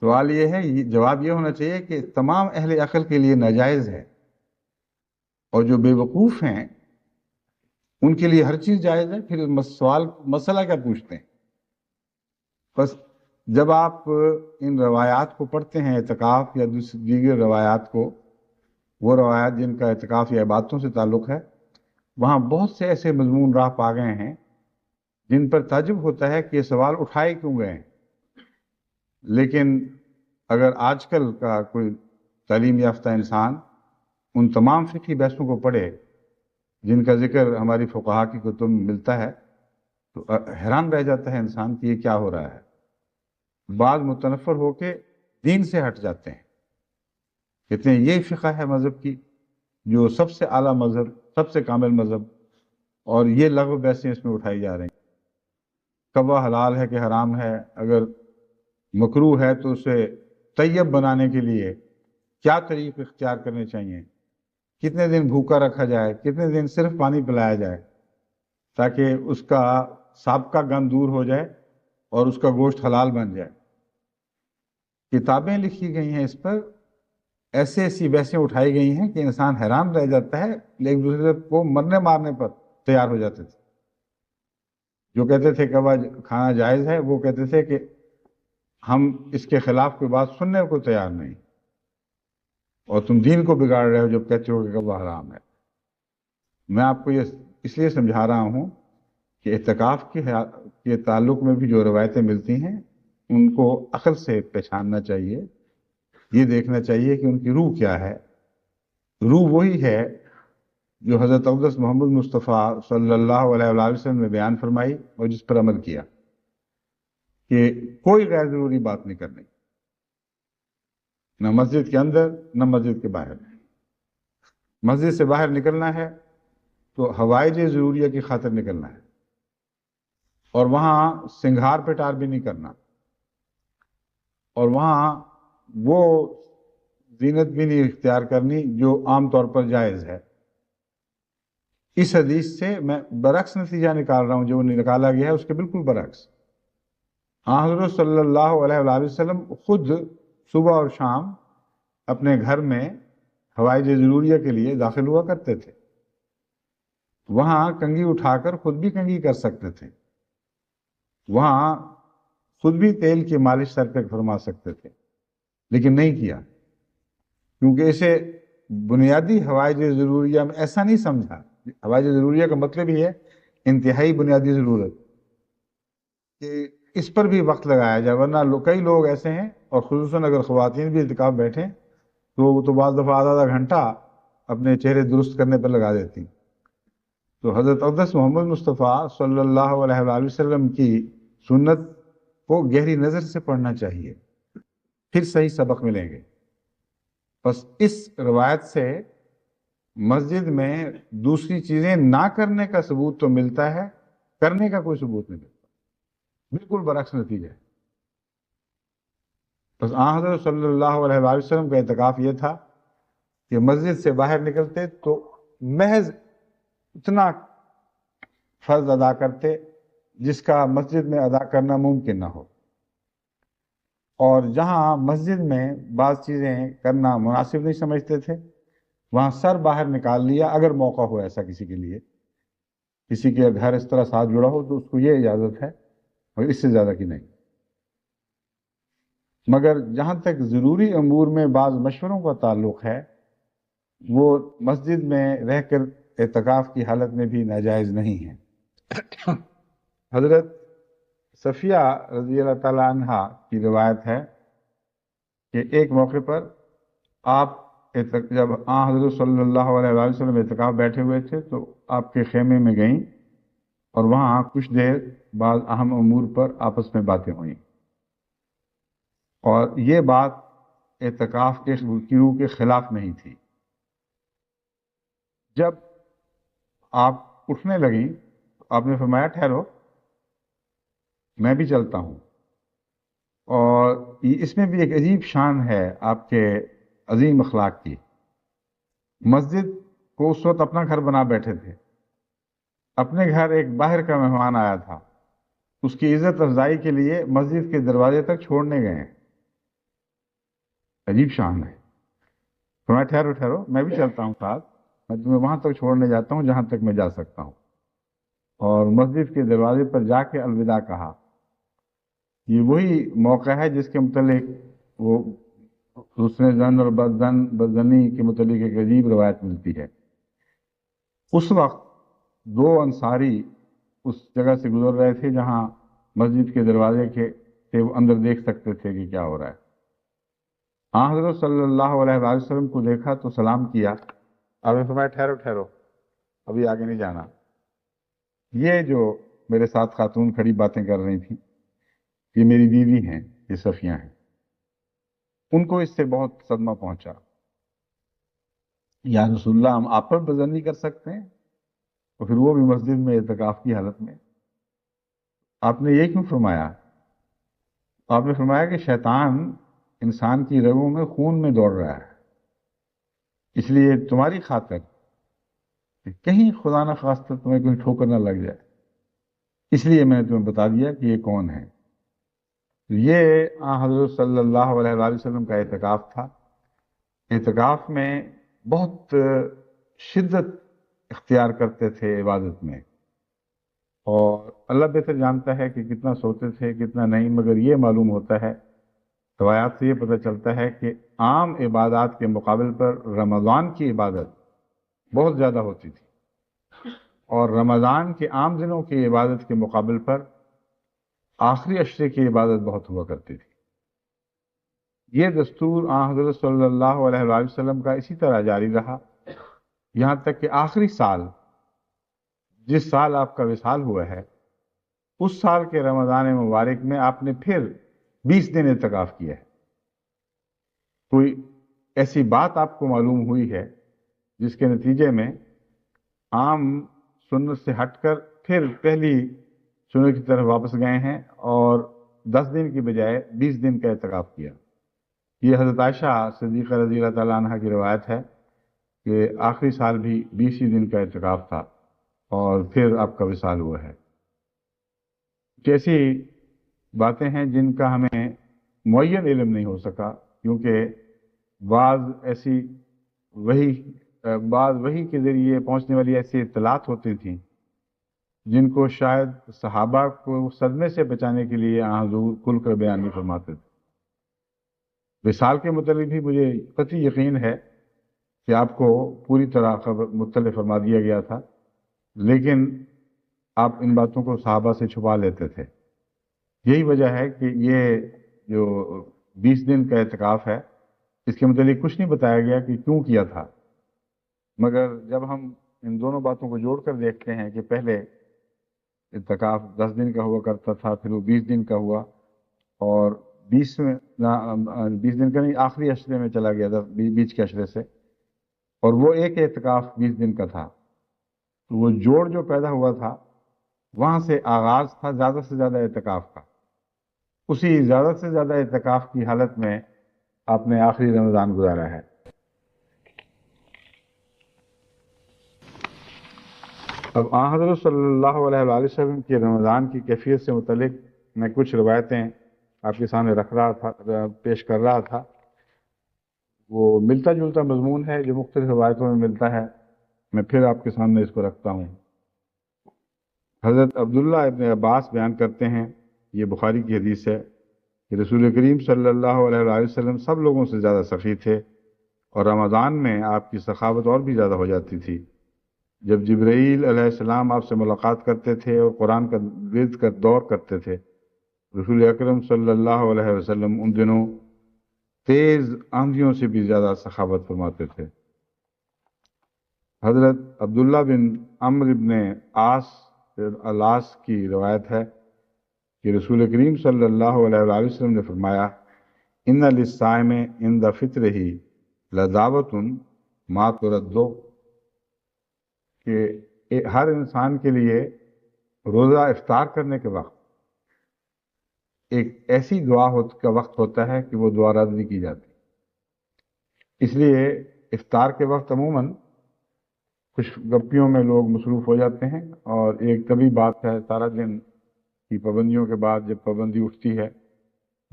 سوال یہ ہے، جواب یہ ہونا چاہیے کہ تمام اہل عقل کے لیے ناجائز ہے، اور جو بے وقوف ہیں ان کے لیے ہر چیز جائز ہے، پھر مسئلہ کیا پوچھتے ہیں؟ بس جب آپ ان روایات کو پڑھتے ہیں، اعتکاف یا دیگر روایات کو، وہ روایات جن کا اعتکاف یا عبادتوں سے تعلق ہے، وہاں بہت سے ایسے مضمون راہ پا گئے ہیں جن پر تعجب ہوتا ہے کہ یہ سوال اٹھائے کیوں گئے ہیں۔ لیکن اگر آج کل کا کوئی تعلیم یافتہ انسان ان تمام فقہی بحثوں کو پڑھے جن کا ذکر ہماری فقہا کی کتب میں ملتا ہے، تو حیران رہ جاتا ہے انسان کہ یہ کیا ہو رہا ہے۔ بعض متنفر ہو کے دین سے ہٹ جاتے ہیں، کہتے ہیں یہ فقہ ہے مذہب کی، جو سب سے اعلیٰ مذہب، سب سے کامل مذہب، اور یہ لغو بحثیں اس میں اٹھائی جا رہی ہیں۔ کب وہ حلال ہے کہ حرام ہے، اگر مکروہ ہے تو اسے طیب بنانے کے لیے کیا طریق اختیار کرنے چاہیے، کتنے دن بھوکا رکھا جائے، کتنے دن صرف پانی پلایا جائے تاکہ اس کا سابقہ گند دور ہو جائے اور اس کا گوشت حلال بن جائے۔ کتابیں لکھی گئی ہیں اس پر، ایسی بحثیں اٹھائی گئی ہیں کہ انسان حیران رہ جاتا ہے، ایک دوسرے کو مرنے مارنے پر تیار ہو جاتے تھے۔ جو کہتے تھے کہ کھانا جائز ہے، وہ کہتے تھے کہ ہم اس کے خلاف کوئی بات سننے کو تیار نہیں، اور تم دین کو بگاڑ رہے ہو جب کہتے ہو کہ وہ حرام ہے۔ میں آپ کو یہ اس لیے سمجھا رہا ہوں کہ اعتکاف کے تعلق میں بھی جو روایتیں ملتی ہیں ان کو عقل سے پہچاننا چاہیے، یہ دیکھنا چاہیے کہ ان کی روح کیا ہے۔ روح وہی ہے جو حضرت اقدس محمد مصطفیٰ صلی اللہ علیہ وآلہ وسلم نے بیان فرمائی اور جس پر عمل کیا، کہ کوئی غیر ضروری بات نہیں کرنی، نہ مسجد کے اندر نہ مسجد کے باہر۔ مسجد سے باہر نکلنا ہے تو حوائج ضروریہ کی خاطر نکلنا ہے، اور وہاں سنگھار پٹار بھی نہیں کرنا، اور وہاں وہ زینت بھی نہیں اختیار کرنی جو عام طور پر جائز ہے۔ اس حدیث سے میں برعکس نتیجہ نکال رہا ہوں، جو نکالا گیا ہے اس کے بالکل برعکس۔ حضرت صلی اللہ علیہ وآلہ وسلم خود صبح اور شام اپنے گھر میں حوائج ضروریہ کے لیے داخل ہوا کرتے تھے، وہاں کنگھی اٹھا کر خود بھی کنگھی کر سکتے تھے، وہاں خود بھی تیل کی مالش سر پہ فرما سکتے تھے، لیکن نہیں کیا، کیونکہ اسے بنیادی حوائج ضروریہ میں ایسا نہیں سمجھا۔ حوائج ضروریہ کا مطلب ہی ہے انتہائی بنیادی ضرورت، کہ اس پر بھی وقت لگایا جائے، ورنہ کئی لوگ ایسے ہیں، اور خصوصاً اگر خواتین بھی اعتکاف بیٹھیں تو وہ تو بعض دفعہ آدھا آدھا گھنٹہ اپنے چہرے درست کرنے پر لگا دیتی. تو حضرت اقدس محمد مصطفیٰ صلی اللہ علیہ وآلہ وسلم کی سنت کو گہری نظر سے پڑھنا چاہیے، پھر صحیح سبق ملیں گے. بس اس روایت سے مسجد میں دوسری چیزیں نہ کرنے کا ثبوت تو ملتا ہے، کرنے کا کوئی ثبوت نہیں ملتا. بالکل برعکس نتیجہ ہے. بس آن حضرت صلی اللہ علیہ وآلہ وسلم کا اعتکاف یہ تھا کہ مسجد سے باہر نکلتے تو محض اتنا فرض ادا کرتے جس کا مسجد میں ادا کرنا ممکن نہ ہو، اور جہاں مسجد میں بعض چیزیں کرنا مناسب نہیں سمجھتے تھے وہاں سر باہر نکال لیا. اگر موقع ہو ایسا کسی کے لیے، کسی کے گھر اس طرح ساتھ جڑا ہو تو اس کو یہ اجازت ہے، اور اس سے زیادہ کی نہیں. مگر جہاں تک ضروری امور میں بعض مشوروں کا تعلق ہے وہ مسجد میں رہ کر اعتکاف کی حالت میں بھی ناجائز نہیں ہے. حضرت صفیہ رضی اللہ تعالیٰ عنہا کی روایت ہے کہ ایک موقع پر آپ جب حضرت صلی اللہ علیہ وآلہ وسلم اعتکاف بیٹھے ہوئے تھے تو آپ کے خیمے میں گئیں اور وہاں کچھ دیر بعض اہم امور پر آپس میں باتیں ہوئیں، اور یہ بات اعتکاف کے روح کے خلاف نہیں تھی. جب آپ اٹھنے لگیں تو آپ نے فرمایا ٹھہرو میں بھی چلتا ہوں. اور اس میں بھی ایک عجیب شان ہے آپ کے عظیم اخلاق کی. مسجد کو اس وقت اپنا گھر بنا بیٹھے تھے، اپنے گھر ایک باہر کا مہمان آیا تھا، اس کی عزت افزائی کے لیے مسجد کے دروازے تک چھوڑنے گئے ہیں. عجیب شان ہے. فرمایا ٹھہرو ٹھہرو میں بھی چلتا ہوں ساتھ، میں تمہیں وہاں تک چھوڑنے جاتا ہوں جہاں تک میں جا سکتا ہوں. اور مسجد کے دروازے پر جا کے الوداع کہا. یہ وہی موقع ہے جس کے متعلق وہ حسن زن اور بدزنی کے متعلق ایک عجیب روایت ملتی ہے. اس وقت دو انصاری اس جگہ سے گزر رہے تھے جہاں مسجد کے دروازے کے تھے، وہ اندر دیکھ سکتے تھے کہ کیا ہو رہا ہے. حضرت صلی اللہ علیہ وآلہ وسلم کو دیکھا تو سلام کیا. آپ نے فرمایا ٹھہرو ٹھہرو ابھی آگے نہیں جانا. یہ جو میرے ساتھ خاتون کھڑی باتیں کر رہی تھیں یہ میری بیوی ہیں، یہ صفیہ ہیں. ان کو اس سے بہت صدمہ پہنچا. یا رسول اللہ ہم آپ پر بزنی کر سکتے ہیں؟ اور پھر وہ بھی مسجد میں اعتکاف کی حالت میں. آپ نے یہ کیوں فرمایا؟ آپ نے فرمایا کہ شیطان انسان کی رگوں میں خون میں دوڑ رہا ہے، اس لیے تمہاری خاطر کہ کہیں خدا نہ خواستہ تمہیں کوئی ٹھوکر نہ لگ جائے اس لیے میں نے تمہیں بتا دیا کہ یہ کون ہے. یہ حضرت صلی اللہ علیہ وآلہ وسلم کا اعتکاف تھا. اعتکاف میں بہت شدت اختیار کرتے تھے عبادت میں، اور اللہ بہتر جانتا ہے کہ کتنا سوتے تھے کتنا نہیں، مگر یہ معلوم ہوتا ہے، روایات سے یہ پتہ چلتا ہے کہ عام عبادات کے مقابل پر رمضان کی عبادت بہت زیادہ ہوتی تھی، اور رمضان کے عام دنوں کی عبادت کے مقابل پر آخری عشرے کی عبادت بہت ہوا کرتی تھی. یہ دستور حضرت صلی اللہ علیہ وآلہ وسلم کا اسی طرح جاری رہا یہاں تک کہ آخری سال، جس سال آپ کا وصال ہوا ہے، اس سال کے رمضان مبارک میں آپ نے پھر 20 دن اعتکاف کیا ہے. کوئی ایسی بات آپ کو معلوم ہوئی ہے جس کے نتیجے میں عام سنت سے ہٹ کر پھر پہلی سنت کی طرف واپس گئے ہیں اور 10 دن کی بجائے 20 دن کا اعتکاف کیا. یہ حضرت عائشہ صدیقہ رضی اللہ تعالیٰ عنہ کی روایت ہے کہ آخری سال بھی 20 ہی دن کا اعتکاف تھا اور پھر آپ کا وصال ہوا ہے. ایسی باتیں ہیں جن کا ہمیں معین علم نہیں ہو سکا، کیونکہ بعض وحی کے ذریعے پہنچنے والی ایسی اطلاعات ہوتی تھیں جن کو شاید صحابہ کو صدمے سے بچانے کے لیے حضور کھل کر بیان نہیں فرماتے تھے. وصال کے متعلق بھی مجھے قطعی یقین ہے کہ آپ کو پوری طرح مطلع فرما دیا گیا تھا، لیکن آپ ان باتوں کو صحابہ سے چھپا لیتے تھے. یہی وجہ ہے کہ یہ جو 20 دن کا اعتکاف ہے اس کے متعلق کچھ نہیں بتایا گیا کہ کیوں کیا تھا، مگر جب ہم ان دونوں باتوں کو جوڑ کر دیکھتے ہیں کہ پہلے اعتکاف 10 دن کا ہوا کرتا تھا، پھر وہ 20 دن کا ہوا، اور 20 دن کا نہیں، آخری اشرے میں چلا گیا تھا، بیچ کے اشرے سے، اور وہ ایک اعتکاف 20 دن کا تھا، تو وہ جوڑ جو پیدا ہوا تھا وہاں سے آغاز تھا زیادہ سے زیادہ اعتکاف کا۔ اسی زیادہ سے زیادہ اعتکاف کی حالت میں آپ نے آخری رمضان گزارا ہے۔ اب آن حضرت صلی اللہ علیہ وآلہ وسلم کی رمضان کی کیفیت سے متعلق میں کچھ روایتیں آپ کے سامنے رکھ رہا تھا، پیش کر رہا تھا۔ وہ ملتا جلتا مضمون ہے جو مختلف روایتوں میں ملتا ہے، میں پھر آپ کے سامنے اس کو رکھتا ہوں۔ حضرت عبداللہ ابن عباس بیان کرتے ہیں، یہ بخاری کی حدیث ہے، کہ رسول کریم صلی اللہ علیہ وآلہ وسلم سب لوگوں سے زیادہ سخی تھے، اور رمضان میں آپ کی سخاوت اور بھی زیادہ ہو جاتی تھی۔ جب جبرائیل علیہ السلام آپ سے ملاقات کرتے تھے اور قرآن کا ورد کا دور کرتے تھے، رسول اکرم صلی اللہ علیہ وسلم ان دنوں تیز آندھیوں سے بھی زیادہ سخاوت فرماتے تھے۔ حضرت عبداللہ بن عمرو بن عاص کی روایت ہے کہ رسول کریم صلی اللہ علیہ وآلہ وسلم نے فرمایا، ان للصائم عند فطرہ لدعوۃ ما ترد، کہ ہر انسان کے لیے روزہ افطار کرنے کے وقت ایک ایسی دعا کا وقت ہوتا ہے کہ وہ دعا رد نہیں کی جاتی۔ اس لیے افطار کے وقت عموماً خوش گپیوں میں لوگ مصروف ہو جاتے ہیں، اور ایک طبی بات ہے، سارا دن کی پابندیوں کے بعد جب پابندی اٹھتی ہے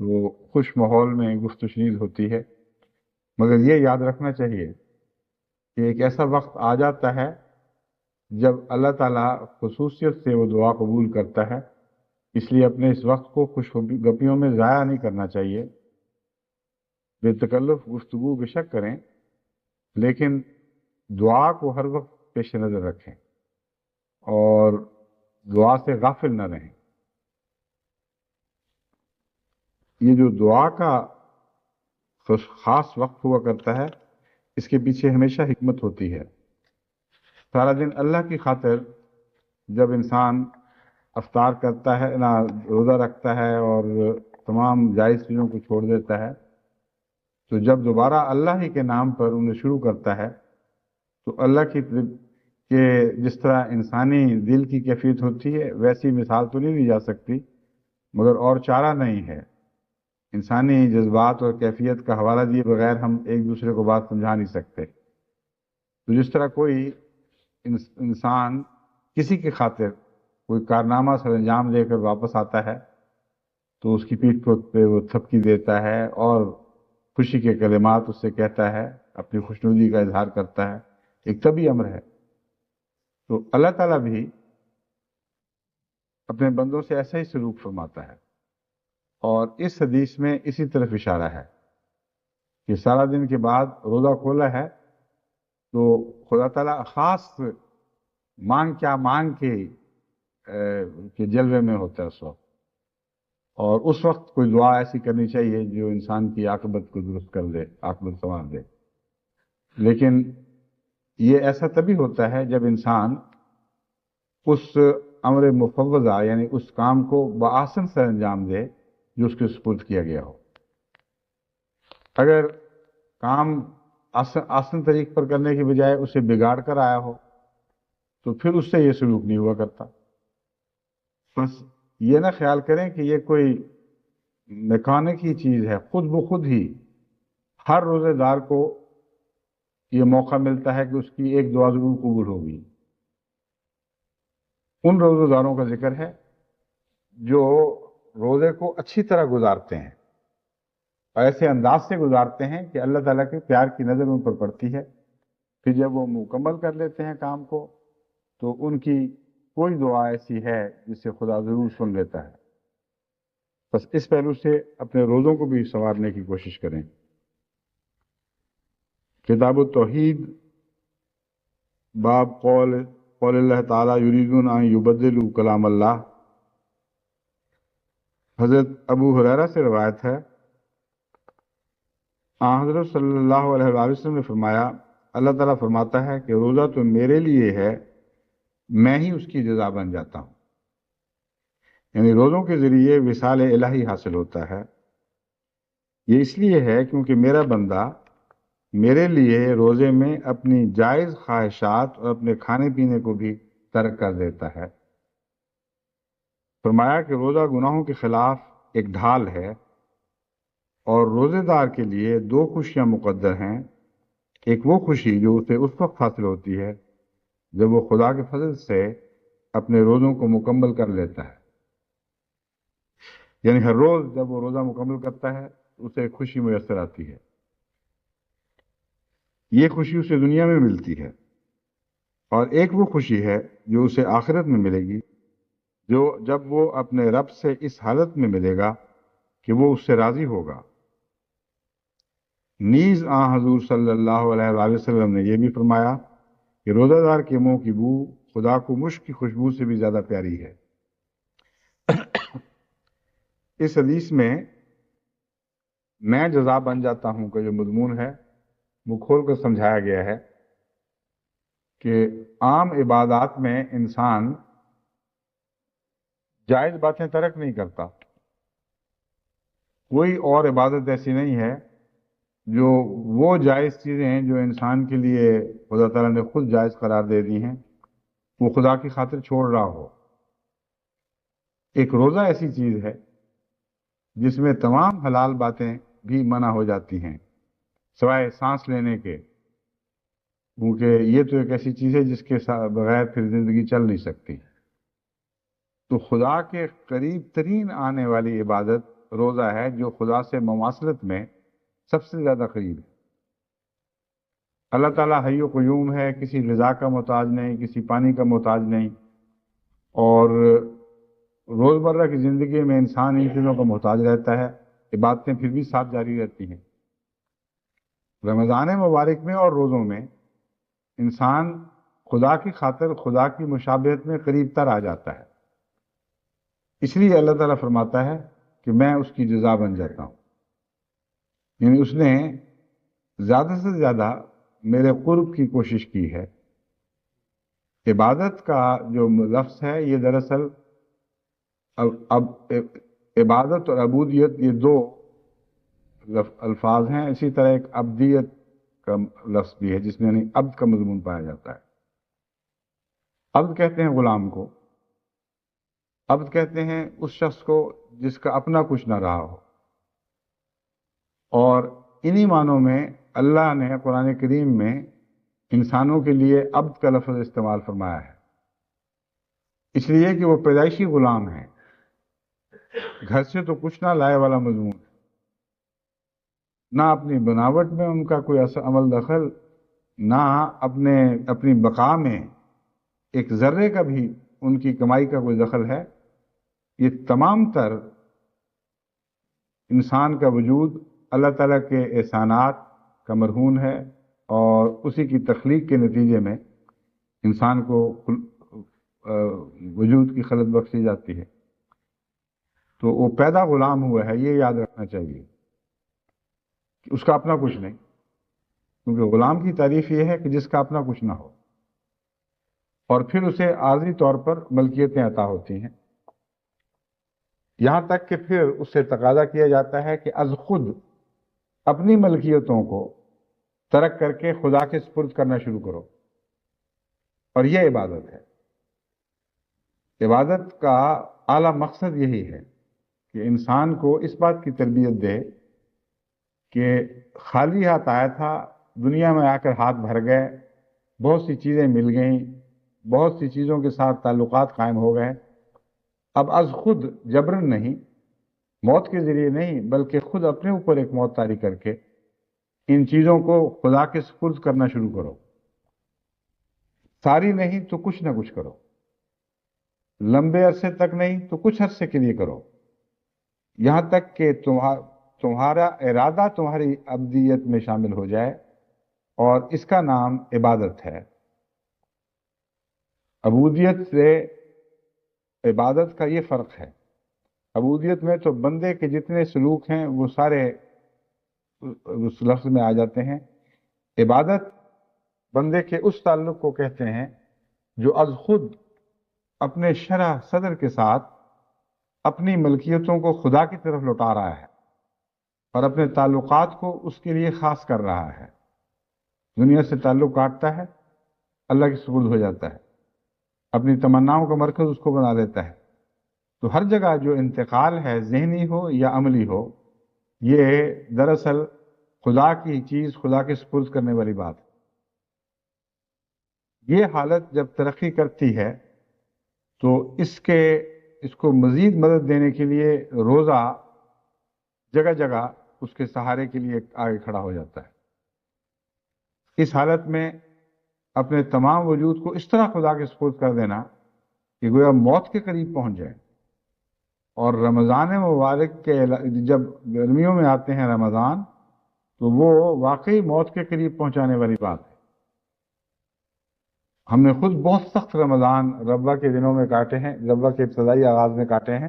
وہ خوش ماحول میں گفت و شنید ہوتی ہے، مگر یہ یاد رکھنا چاہیے کہ ایک ایسا وقت آ جاتا ہے جب اللہ تعالیٰ خصوصیت سے وہ دعا قبول کرتا ہے، اس لیے اپنے اس وقت کو خوش گپیوں میں ضائع نہیں کرنا چاہیے۔ بے تکلف گفتگو بے شک کریں، لیکن دعا کو ہر وقت پیش نظر رکھیں اور دعا سے غافل نہ رہیں۔ یہ جو دعا کا خاص وقت ہوا کرتا ہے، اس کے پیچھے ہمیشہ حکمت ہوتی ہے۔ سارا دن اللہ کی خاطر جب انسان افطار کرتا ہے، نہ روزہ رکھتا ہے اور تمام جائز چیزوں کو چھوڑ دیتا ہے، تو جب دوبارہ اللہ ہی کے نام پر انہیں شروع کرتا ہے تو اللہ کی کہ جس طرح انسانی دل کی کیفیت ہوتی ہے ویسی مثال تو نہیں دی جا سکتی، مگر اور چارہ نہیں ہے۔ انسانی جذبات اور کیفیت کا حوالہ دیے بغیر ہم ایک دوسرے کو بات سمجھا نہیں سکتے۔ تو جس طرح کوئی انسان کسی کی خاطر کوئی کارنامہ سر انجام دے کر واپس آتا ہے تو اس کی پیٹھ پہ وہ تھپکی دیتا ہے اور خوشی کے کلمات اس سے کہتا ہے، اپنی خوشنودی کا اظہار کرتا ہے، ایک طبی امر ہے۔ تو اللہ تعالیٰ بھی اپنے بندوں سے ایسا ہی سلوک فرماتا ہے، اور اس حدیث میں اسی طرف اشارہ ہے کہ سارا دن کے بعد روزہ کھولا ہے تو خدا تعالیٰ خاص مانگ کے جلوے میں ہوتا ہے اس وقت، اور اس وقت کوئی دعا ایسی کرنی چاہیے جو انسان کی عاقبت کو درست کر دے، عاقبت سنوار دے۔ لیکن یہ ایسا تبھی ہوتا ہے جب انسان اس امر مفوضہ یعنی اس کام کو بآسن سے انجام دے جو اس کے سپرد کیا گیا ہو۔ اگر کام آسن طریق پر کرنے کی بجائے اسے بگاڑ کر آیا ہو تو پھر اس سے یہ سلوک نہیں ہوا کرتا۔ بس یہ نہ خیال کریں کہ یہ کوئی میکانک ہی چیز ہے، خود بخود ہی ہر روزے دار کو یہ موقع ملتا ہے کہ اس کی ایک دعا ضرور قبول ہوگی۔ ان روزے داروں کا ذکر ہے جو روزے کو اچھی طرح گزارتے ہیں، ایسے انداز سے گزارتے ہیں کہ اللہ تعالیٰ کے پیار کی نظر ان پر پڑتی ہے۔ پھر جب وہ مکمل کر لیتے ہیں کام کو تو ان کی کوئی دعا ایسی ہے جسے خدا ضرور سن لیتا ہے۔ بس اس پہلو سے اپنے روزوں کو بھی سنوارنے کی کوشش کریں۔ کتاب التوحید، باب قول اللہ تعالیٰ یریدون ان یبدلوا کلام اللہ۔ حضرت ابو ہریرہ سے روایت ہے حضرت صلی اللہ علیہ وآلہ وسلم نے فرمایا، اللہ تعالیٰ فرماتا ہے کہ روزہ تو میرے لیے ہے، میں ہی اس کی جزا بن جاتا ہوں۔ یعنی روزوں کے ذریعے وصال الہی حاصل ہوتا ہے۔ یہ اس لیے ہے کیونکہ میرا بندہ میرے لیے روزے میں اپنی جائز خواہشات اور اپنے کھانے پینے کو بھی ترک کر دیتا ہے۔ فرمایا کہ روزہ گناہوں کے خلاف ایک ڈھال ہے، اور روزے دار کے لیے دو خوشیاں مقدر ہیں۔ ایک وہ خوشی جو اسے اس وقت حاصل ہوتی ہے جب وہ خدا کے فضل سے اپنے روزوں کو مکمل کر لیتا ہے، یعنی ہر روز جب وہ روزہ مکمل کرتا ہے اسے ایک خوشی میسر آتی ہے۔ یہ خوشی اسے دنیا میں ملتی ہے، اور ایک وہ خوشی ہے جو اسے آخرت میں ملے گی، جو جب وہ اپنے رب سے اس حالت میں ملے گا کہ وہ اس سے راضی ہوگا۔ نیز حضور صلی اللہ علیہ وآلہ وسلم نے یہ بھی فرمایا کہ روزہ دار کے منہ کی بو خدا کو مشک کی خوشبو سے بھی زیادہ پیاری ہے۔ اس حدیث میں جزا بن جاتا ہوں کا جو مضمون ہے وہ کھول کر سمجھایا گیا ہے کہ عام عبادات میں انسان جائز باتیں ترک نہیں کرتا۔ کوئی اور عبادت ایسی نہیں ہے جو وہ جائز چیزیں ہیں جو انسان کے لیے خدا تعالیٰ نے خود جائز قرار دے دی ہیں وہ خدا کی خاطر چھوڑ رہا ہو۔ ایک روزہ ایسی چیز ہے جس میں تمام حلال باتیں بھی منع ہو جاتی ہیں سوائے سانس لینے کے، کیونکہ یہ تو ایک ایسی چیز ہے جس کے بغیر پھر زندگی چل نہیں سکتی۔ تو خدا کے قریب ترین آنے والی عبادت روزہ ہے، جو خدا سے مماثلت میں سب سے زیادہ قریب ہے۔ اللہ تعالیٰ حی و قیوم ہے، کسی غذا کا محتاج نہیں، کسی پانی کا محتاج نہیں، اور روزمرہ کی زندگی میں انسان ان چیزوں کا محتاج رہتا ہے، عبادتیں پھر بھی ساتھ جاری رہتی ہیں۔ رمضان مبارک میں اور روزوں میں انسان خدا کی خاطر خدا کی مشابہت میں قریب تر آ جاتا ہے، اس لیے اللہ تعالیٰ فرماتا ہے کہ میں اس کی جزا بن جاتا ہوں، یعنی اس نے زیادہ سے زیادہ میرے قرب کی کوشش کی ہے۔ عبادت کا جو لفظ ہے یہ دراصل اب عبادت اور عبودیت یہ دو الفاظ ہیں، اسی طرح ایک عبدیت کا لفظ بھی ہے جس میں یعنی عبد کا مضمون پایا جاتا ہے۔ عبد کہتے ہیں غلام کو، عبد کہتے ہیں اس شخص کو جس کا اپنا کچھ نہ رہا ہو، اور انہی معنوں میں اللہ نے قرآن کریم میں انسانوں کے لیے عبد کا لفظ استعمال فرمایا ہے، اس لیے کہ وہ پیدائشی غلام ہیں، گھر سے تو کچھ نہ لائے والا مضمون ہے، نہ اپنی بناوٹ میں ان کا کوئی عمل دخل، نہ اپنی بقا میں ایک ذرے کا بھی ان کی کمائی کا کوئی دخل ہے۔ یہ تمام تر انسان کا وجود اللہ تعالیٰ کے احسانات کا مرہون ہے، اور اسی کی تخلیق کے نتیجے میں انسان کو وجود کی خلق بخشی جاتی ہے۔ تو وہ پیدا غلام ہوا ہے، یہ یاد رکھنا چاہیے کہ اس کا اپنا کچھ نہیں، کیونکہ غلام کی تعریف یہ ہے کہ جس کا اپنا کچھ نہ ہو، اور پھر اسے عارضی طور پر ملکیتیں عطا ہوتی ہیں، یہاں تک کہ پھر اس سے تقاضا کیا جاتا ہے کہ از خود اپنی ملکیتوں کو ترک کر کے خدا کے سپرد کرنا شروع کرو، اور یہ عبادت ہے۔ عبادت کا اعلیٰ مقصد یہی ہے کہ انسان کو اس بات کی تربیت دے کہ خالی ہاتھ آیا تھا، دنیا میں آ کر ہاتھ بھر گئے، بہت سی چیزیں مل گئیں، بہت سی چیزوں کے ساتھ تعلقات قائم ہو گئے، اب از خود جبرن نہیں، موت کے ذریعے نہیں، بلکہ خود اپنے اوپر ایک موت طاری کر کے ان چیزوں کو خدا کے سپرد کرنا شروع کرو۔ ساری نہیں تو کچھ نہ کچھ کرو، لمبے عرصے تک نہیں تو کچھ عرصے کے لیے کرو، یہاں تک کہ تمہارا ارادہ تمہاری عبدیت میں شامل ہو جائے، اور اس کا نام عبادت ہے۔ عبودیت سے عبادت کا یہ فرق ہے، عبودیت میں تو بندے کے جتنے سلوک ہیں وہ سارے اس لفظ میں آ جاتے ہیں۔ عبادت بندے کے اس تعلق کو کہتے ہیں جو از خود اپنے شرح صدر کے ساتھ اپنی ملکیتوں کو خدا کی طرف لوٹا رہا ہے اور اپنے تعلقات کو اس کے لیے خاص کر رہا ہے۔ دنیا سے تعلق کاٹتا ہے، اللہ کے سپرد ہو جاتا ہے، اپنی تمناؤں کا مرکز اس کو بنا لیتا ہے۔ تو ہر جگہ جو انتقال ہے، ذہنی ہو یا عملی ہو، یہ دراصل خدا کی چیز خدا کے سپرد کرنے والی بات ہے۔ یہ حالت جب ترقی کرتی ہے تو اس کو مزید مدد دینے کے لیے روزہ جگہ جگہ اس کے سہارے کے لیے آگے کھڑا ہو جاتا ہے۔ اس حالت میں اپنے تمام وجود کو اس طرح خدا کے سپرد کر دینا کہ گویا موت کے قریب پہنچ جائے۔ اور رمضان مبارک کے جب گرمیوں میں آتے ہیں رمضان، تو وہ واقعی موت کے قریب پہنچانے والی بات ہے۔ ہم نے خود بہت سخت رمضان ربا کے دنوں میں کاٹے ہیں، ربا کے ابتدائی آغاز میں کاٹے ہیں۔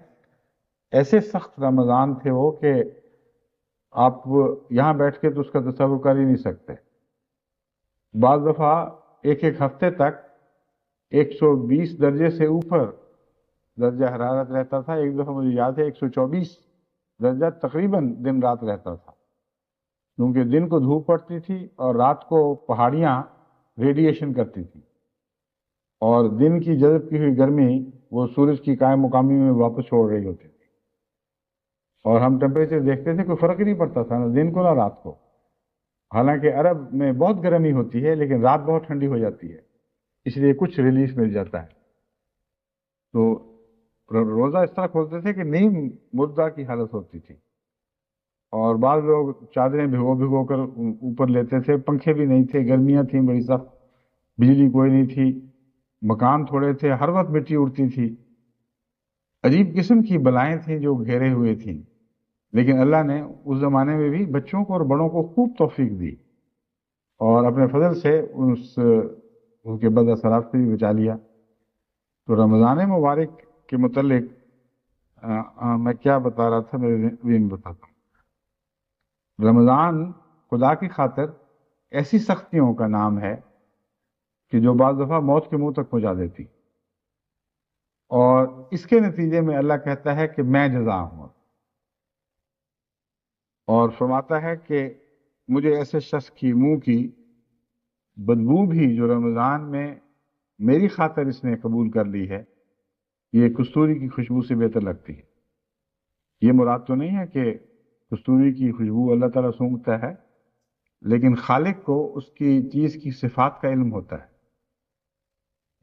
ایسے سخت رمضان تھے وہ کہ آپ یہاں بیٹھ کے تو اس کا تصور کر ہی نہیں سکتے۔ بعض دفعہ ایک ہفتے تک 120 درجے سے اوپر درجہ حرارت رہتا تھا۔ ایک دفعہ مجھے یاد ہے 124 درجہ تقریباً دن رات رہتا تھا، کیونکہ دن کو دھوپ پڑتی تھی اور رات کو پہاڑیاں ریڈیشن کرتی تھی، اور دن کی جذب کی ہوئی گرمی وہ سورج کی قائم مقامی میں واپس چھوڑ رہی ہوتی تھی، اور ہم ٹیمپریچر دیکھتے تھے، کوئی فرق ہی نہیں پڑتا تھا نہ دن کو نہ رات کو۔ حالانکہ عرب میں بہت گرمی ہوتی ہے لیکن رات بہت ٹھنڈی ہو جاتی ہے، اس لیے کچھ ریلیف مل جاتا ہے۔ تو روزہ اس طرح کھولتے تھے کہ نیم مردہ کی حالت ہوتی تھی، اور بعض لوگ چادریں بھگو کر اوپر لیتے تھے، پنکھے بھی نہیں تھے، گرمیاں تھیں بڑی سخت، بجلی کوئی نہیں تھی، مکان تھوڑے تھے، ہر وقت مٹی اڑتی تھی، عجیب قسم کی بلائیں تھیں جو گھیرے ہوئے تھیں۔ لیکن اللہ نے اس زمانے میں بھی بچوں کو اور بڑوں کو خوب توفیق دی، اور اپنے فضل سے ان کے بد اثرات سے بھی بچا لیا۔ تو رمضان مبارک کے متعلق میں کیا بتا رہا تھا، میں بھی بتاتا ہوں۔ رمضان خدا کی خاطر ایسی سختیوں کا نام ہے کہ جو بعض دفعہ موت کے منہ تک پہنچا دیتی، اور اس کے نتیجے میں اللہ کہتا ہے کہ میں جزا ہوں، اور فرماتا ہے کہ مجھے ایسے شخص کی منہ کی بدبو بھی جو رمضان میں میری خاطر اس نے قبول کر لی ہے، یہ کستوری کی خوشبو سے بہتر لگتی ہے۔ یہ مراد تو نہیں ہے کہ کستوری کی خوشبو اللہ تعالیٰ سونگھتا ہے، لیکن خالق کو اس کی چیز کی صفات کا علم ہوتا ہے۔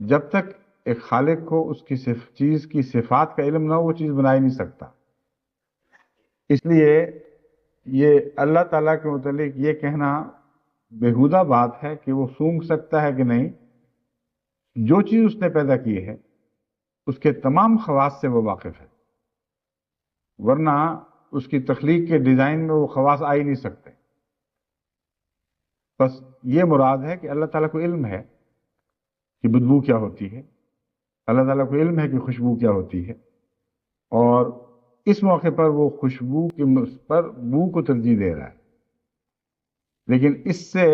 جب تک ایک خالق کو اس کی چیز کی صفات کا علم نہ ہو، وہ چیز بنا ہی نہیں سکتا۔ اس لیے یہ اللہ تعالیٰ کے متعلق یہ کہنا بےہودہ بات ہے کہ وہ سونگھ سکتا ہے کہ نہیں۔ جو چیز اس نے پیدا کی ہے اس کے تمام خواص سے وہ واقف ہے، ورنہ اس کی تخلیق کے ڈیزائن میں وہ خواص آ ہی نہیں سکتے۔ بس یہ مراد ہے کہ اللہ تعالیٰ کو علم ہے کہ بدبو کیا ہوتی ہے، اللہ تعالیٰ کو علم ہے کہ خوشبو کیا ہوتی ہے، اور اس موقع پر وہ خوشبو کے پر بو کو ترجیح دے رہا ہے۔ لیکن اس سے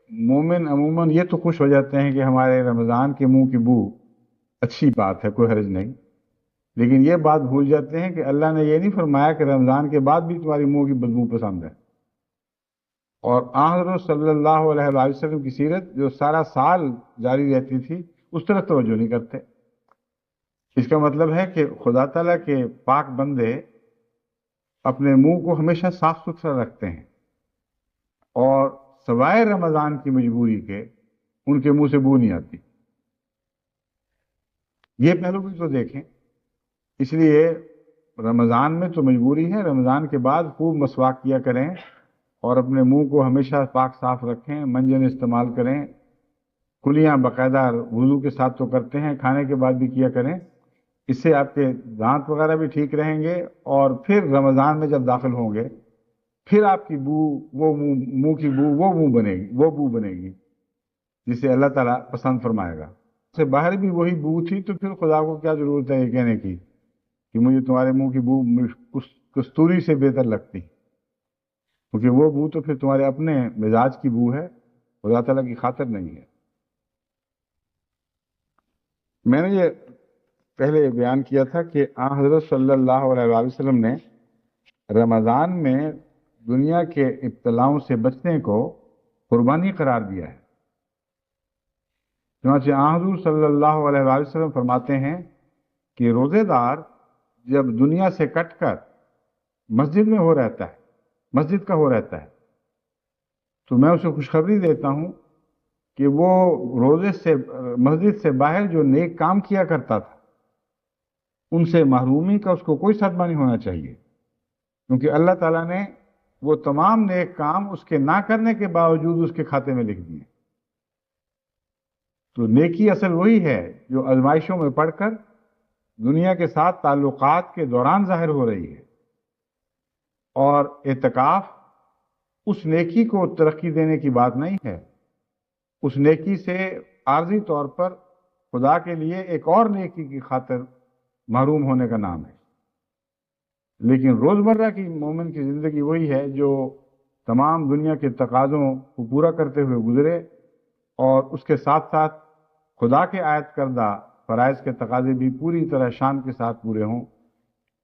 مومن عموماً یہ تو خوش ہو جاتے ہیں کہ ہمارے رمضان کے منہ کی بو اچھی بات ہے، کوئی حرج نہیں، لیکن یہ بات بھول جاتے ہیں کہ اللہ نے یہ نہیں فرمایا کہ رمضان کے بعد بھی تمہاری منہ کی بدبو پسند ہے۔ اور حضرت صلی اللہ علیہ وآلہ وسلم کی سیرت جو سارا سال جاری رہتی تھی، اس طرف توجہ نہیں کرتے۔ اس کا مطلب ہے کہ خدا تعالیٰ کے پاک بندے اپنے منہ کو ہمیشہ صاف ستھرا رکھتے ہیں، اور سوائے رمضان کی مجبوری کے ان کے منہ سے بو نہیں آتی۔ یہ پہلو بھی تو دیکھیں۔ اس لیے رمضان میں تو مجبوری ہے، رمضان کے بعد خوب مسواک کیا کریں اور اپنے منہ کو ہمیشہ پاک صاف رکھیں، منجن استعمال کریں، کلیاں باقاعدہ وضو کے ساتھ تو کرتے ہیں، کھانے کے بعد بھی کیا کریں۔ اس سے آپ کے دانت وغیرہ بھی ٹھیک رہیں گے، اور پھر رمضان میں جب داخل ہوں گے پھر آپ کی بو وہ منہ کی بو وہ بو بنے گی جسے اللہ تعالیٰ پسند فرمائے گا۔ اس سے باہر بھی وہی بو تھی تو پھر خدا کو کیا ضرورت ہے یہ کہنے کی کہ مجھے تمہارے منہ کی بو کستوری سے بہتر لگتی، کیونکہ وہ بو تو پھر تمہارے اپنے مزاج کی بو ہے، خدا تعالیٰ کی خاطر نہیں ہے۔ میں نے یہ پہلے بیان کیا تھا کہ آن حضرت صلی اللہ علیہ وآلہ وسلم نے رمضان میں دنیا کے ابتلاؤں سے بچنے کو قربانی قرار دیا ہے۔ چنانچہ آن حضور صلی اللہ علیہ وآلہ وسلم فرماتے ہیں کہ روزے دار جب دنیا سے کٹ کر مسجد میں ہو رہتا ہے، مسجد کا ہو رہتا ہے، تو میں اسے خوشخبری دیتا ہوں کہ وہ روزے سے مسجد سے باہر جو نیک کام کیا کرتا تھا ان سے محرومی کا اس کو کوئی صدمہ نہیں ہونا چاہیے، کیونکہ اللہ تعالیٰ نے وہ تمام نیک کام اس کے نہ کرنے کے باوجود اس کے کھاتے میں لکھ دیے۔ تو نیکی اصل وہی ہے جو آزمائشوں میں پڑھ کر دنیا کے ساتھ تعلقات کے دوران ظاہر ہو رہی ہے، اور اعتکاف اس نیکی کو ترقی دینے کی بات نہیں ہے، اس نیکی سے عارضی طور پر خدا کے لیے ایک اور نیکی کی خاطر محروم ہونے کا نام ہے۔ لیکن روزمرہ کی مومن کی زندگی وہی ہے جو تمام دنیا کے تقاضوں کو پورا کرتے ہوئے گزرے، اور اس کے ساتھ ساتھ خدا کے عائد کردہ فرائض کے تقاضے بھی پوری طرح شان کے ساتھ پورے ہوں۔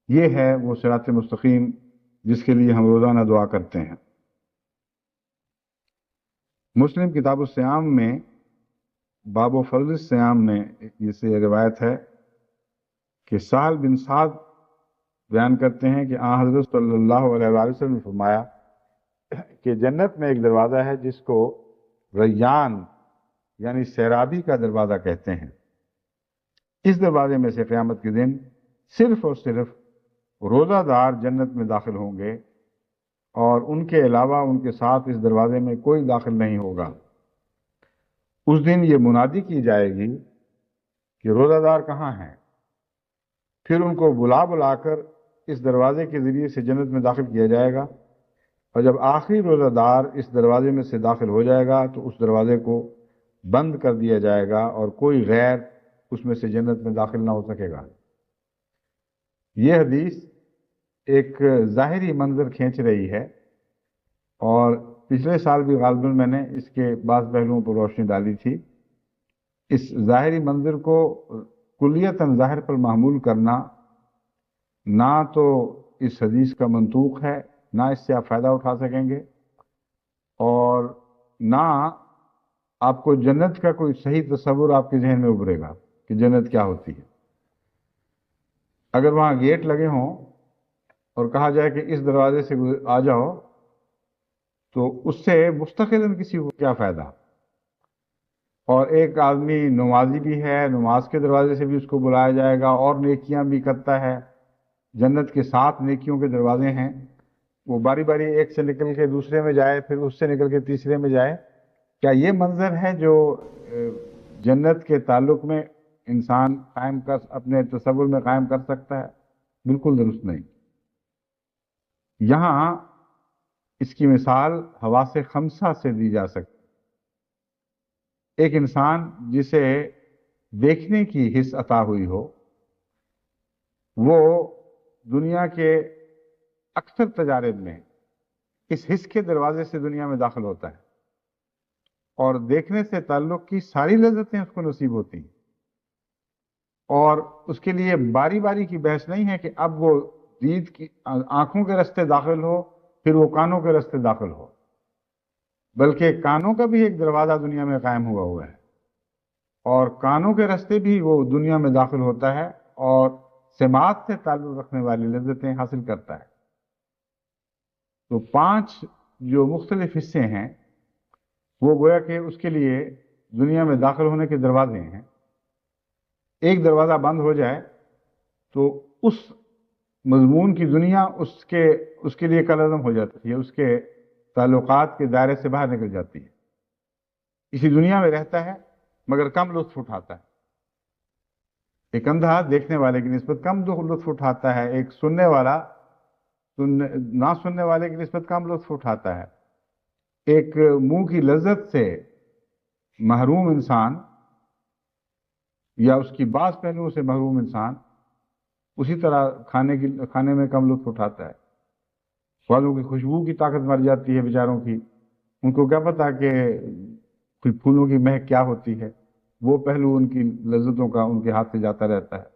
یہ ہے وہ صراط مستقیم جس کے لیے ہم روزانہ دعا کرتے ہیں۔ مسلم کتاب الصیام میں باب و فضل الصیام میں یہ روایت ہے کہ سہل بن سعد بیان کرتے ہیں کہ آن حضرت صلی اللہ علیہ وآلہ وسلم نے فرمایا کہ جنت میں ایک دروازہ ہے جس کو ریان یعنی سیرابی کا دروازہ کہتے ہیں۔ اس دروازے میں سے قیامت کے دن صرف اور صرف روزہ دار جنت میں داخل ہوں گے، اور ان کے علاوہ ان کے ساتھ اس دروازے میں کوئی داخل نہیں ہوگا۔ اس دن یہ منادی کی جائے گی کہ روزہ دار کہاں ہیں؟ پھر ان کو بلا بلا کر اس دروازے کے ذریعے سے جنت میں داخل کیا جائے گا، اور جب آخری روزہ دار اس دروازے میں سے داخل ہو جائے گا تو اس دروازے کو بند کر دیا جائے گا، اور کوئی غیر اس میں سے جنت میں داخل نہ ہو سکے گا۔ یہ حدیث ایک ظاہری منظر کھینچ رہی ہے، اور پچھلے سال بھی غالباً میں نے اس کے بعض پہلوؤں پر روشنی ڈالی تھی۔ اس ظاہری منظر کو کلیتاً ظاہر پر محمول کرنا نہ تو اس حدیث کا منطوق ہے، نہ اس سے آپ فائدہ اٹھا سکیں گے، اور نہ آپ کو جنت کا کوئی صحیح تصور آپ کے ذہن میں ابھرے گا کہ جنت کیا ہوتی ہے۔ اگر وہاں گیٹ لگے ہوں اور کہا جائے کہ اس دروازے سے آ جاؤ، تو اس سے مستقلاً کسی کو کیا فائدہ؟ اور ایک آدمی نمازی بھی ہے، نماز کے دروازے سے بھی اس کو بلایا جائے گا اور نیکیاں بھی کرتا ہے، جنت کے 7 نیکیوں کے دروازے ہیں، وہ باری باری ایک سے نکل کے دوسرے میں جائے، پھر اس سے نکل کے تیسرے میں جائے۔ کیا یہ منظر ہے جو جنت کے تعلق میں انسان اپنے تصور میں قائم کر سکتا ہے؟ بالکل درست نہیں۔ یہاں اس کی مثال حواس خمسہ سے دی جا سکتی۔ ایک انسان جسے دیکھنے کی حس عطا ہوئی ہو، وہ دنیا کے اکثر تجارب میں اس حس کے دروازے سے دنیا میں داخل ہوتا ہے، اور دیکھنے سے تعلق کی ساری لذتیں اس کو نصیب ہوتی ہیں، اور اس کے لیے باری باری کی بحث نہیں ہے کہ اب وہ دید کی آنکھوں کے راستے داخل ہو، پھر وہ کانوں کے راستے داخل ہو، بلکہ کانوں کا بھی ایک دروازہ دنیا میں قائم ہوا ہے، اور کانوں کے راستے بھی وہ دنیا میں داخل ہوتا ہے اور سماعت سے تعلق رکھنے والی لذتیں حاصل کرتا ہے۔ تو 5 جو مختلف حصے ہیں وہ گویا کہ اس کے لیے دنیا میں داخل ہونے کے دروازے ہیں۔ ایک دروازہ بند ہو جائے تو اس مضمون کی دنیا اس کے لیے کالعدم ہو جاتی ہے، اس کے تعلقات کے دائرے سے باہر نکل جاتی ہے۔ اسی دنیا میں رہتا ہے مگر کم لطف اٹھاتا ہے۔ ایک اندھا دیکھنے والے کی نسبت کم لطف اٹھاتا ہے، ایک سننے والا نہ سننے والے کی نسبت کم لطف اٹھاتا ہے۔ ایک منہ کی لذت سے محروم انسان یا اس کی بعض پہلوؤں سے محروم انسان اسی طرح کھانے میں کم لطف اٹھاتا ہے، والوں کی خوشبو کی طاقت مر جاتی ہے بیچاروں کی، ان کو کیا پتا کہ کوئی پھولوں کی مہک کیا ہوتی ہے، وہ پہلو ان کی لذتوں کا ان کے ہاتھ سے جاتا رہتا ہے۔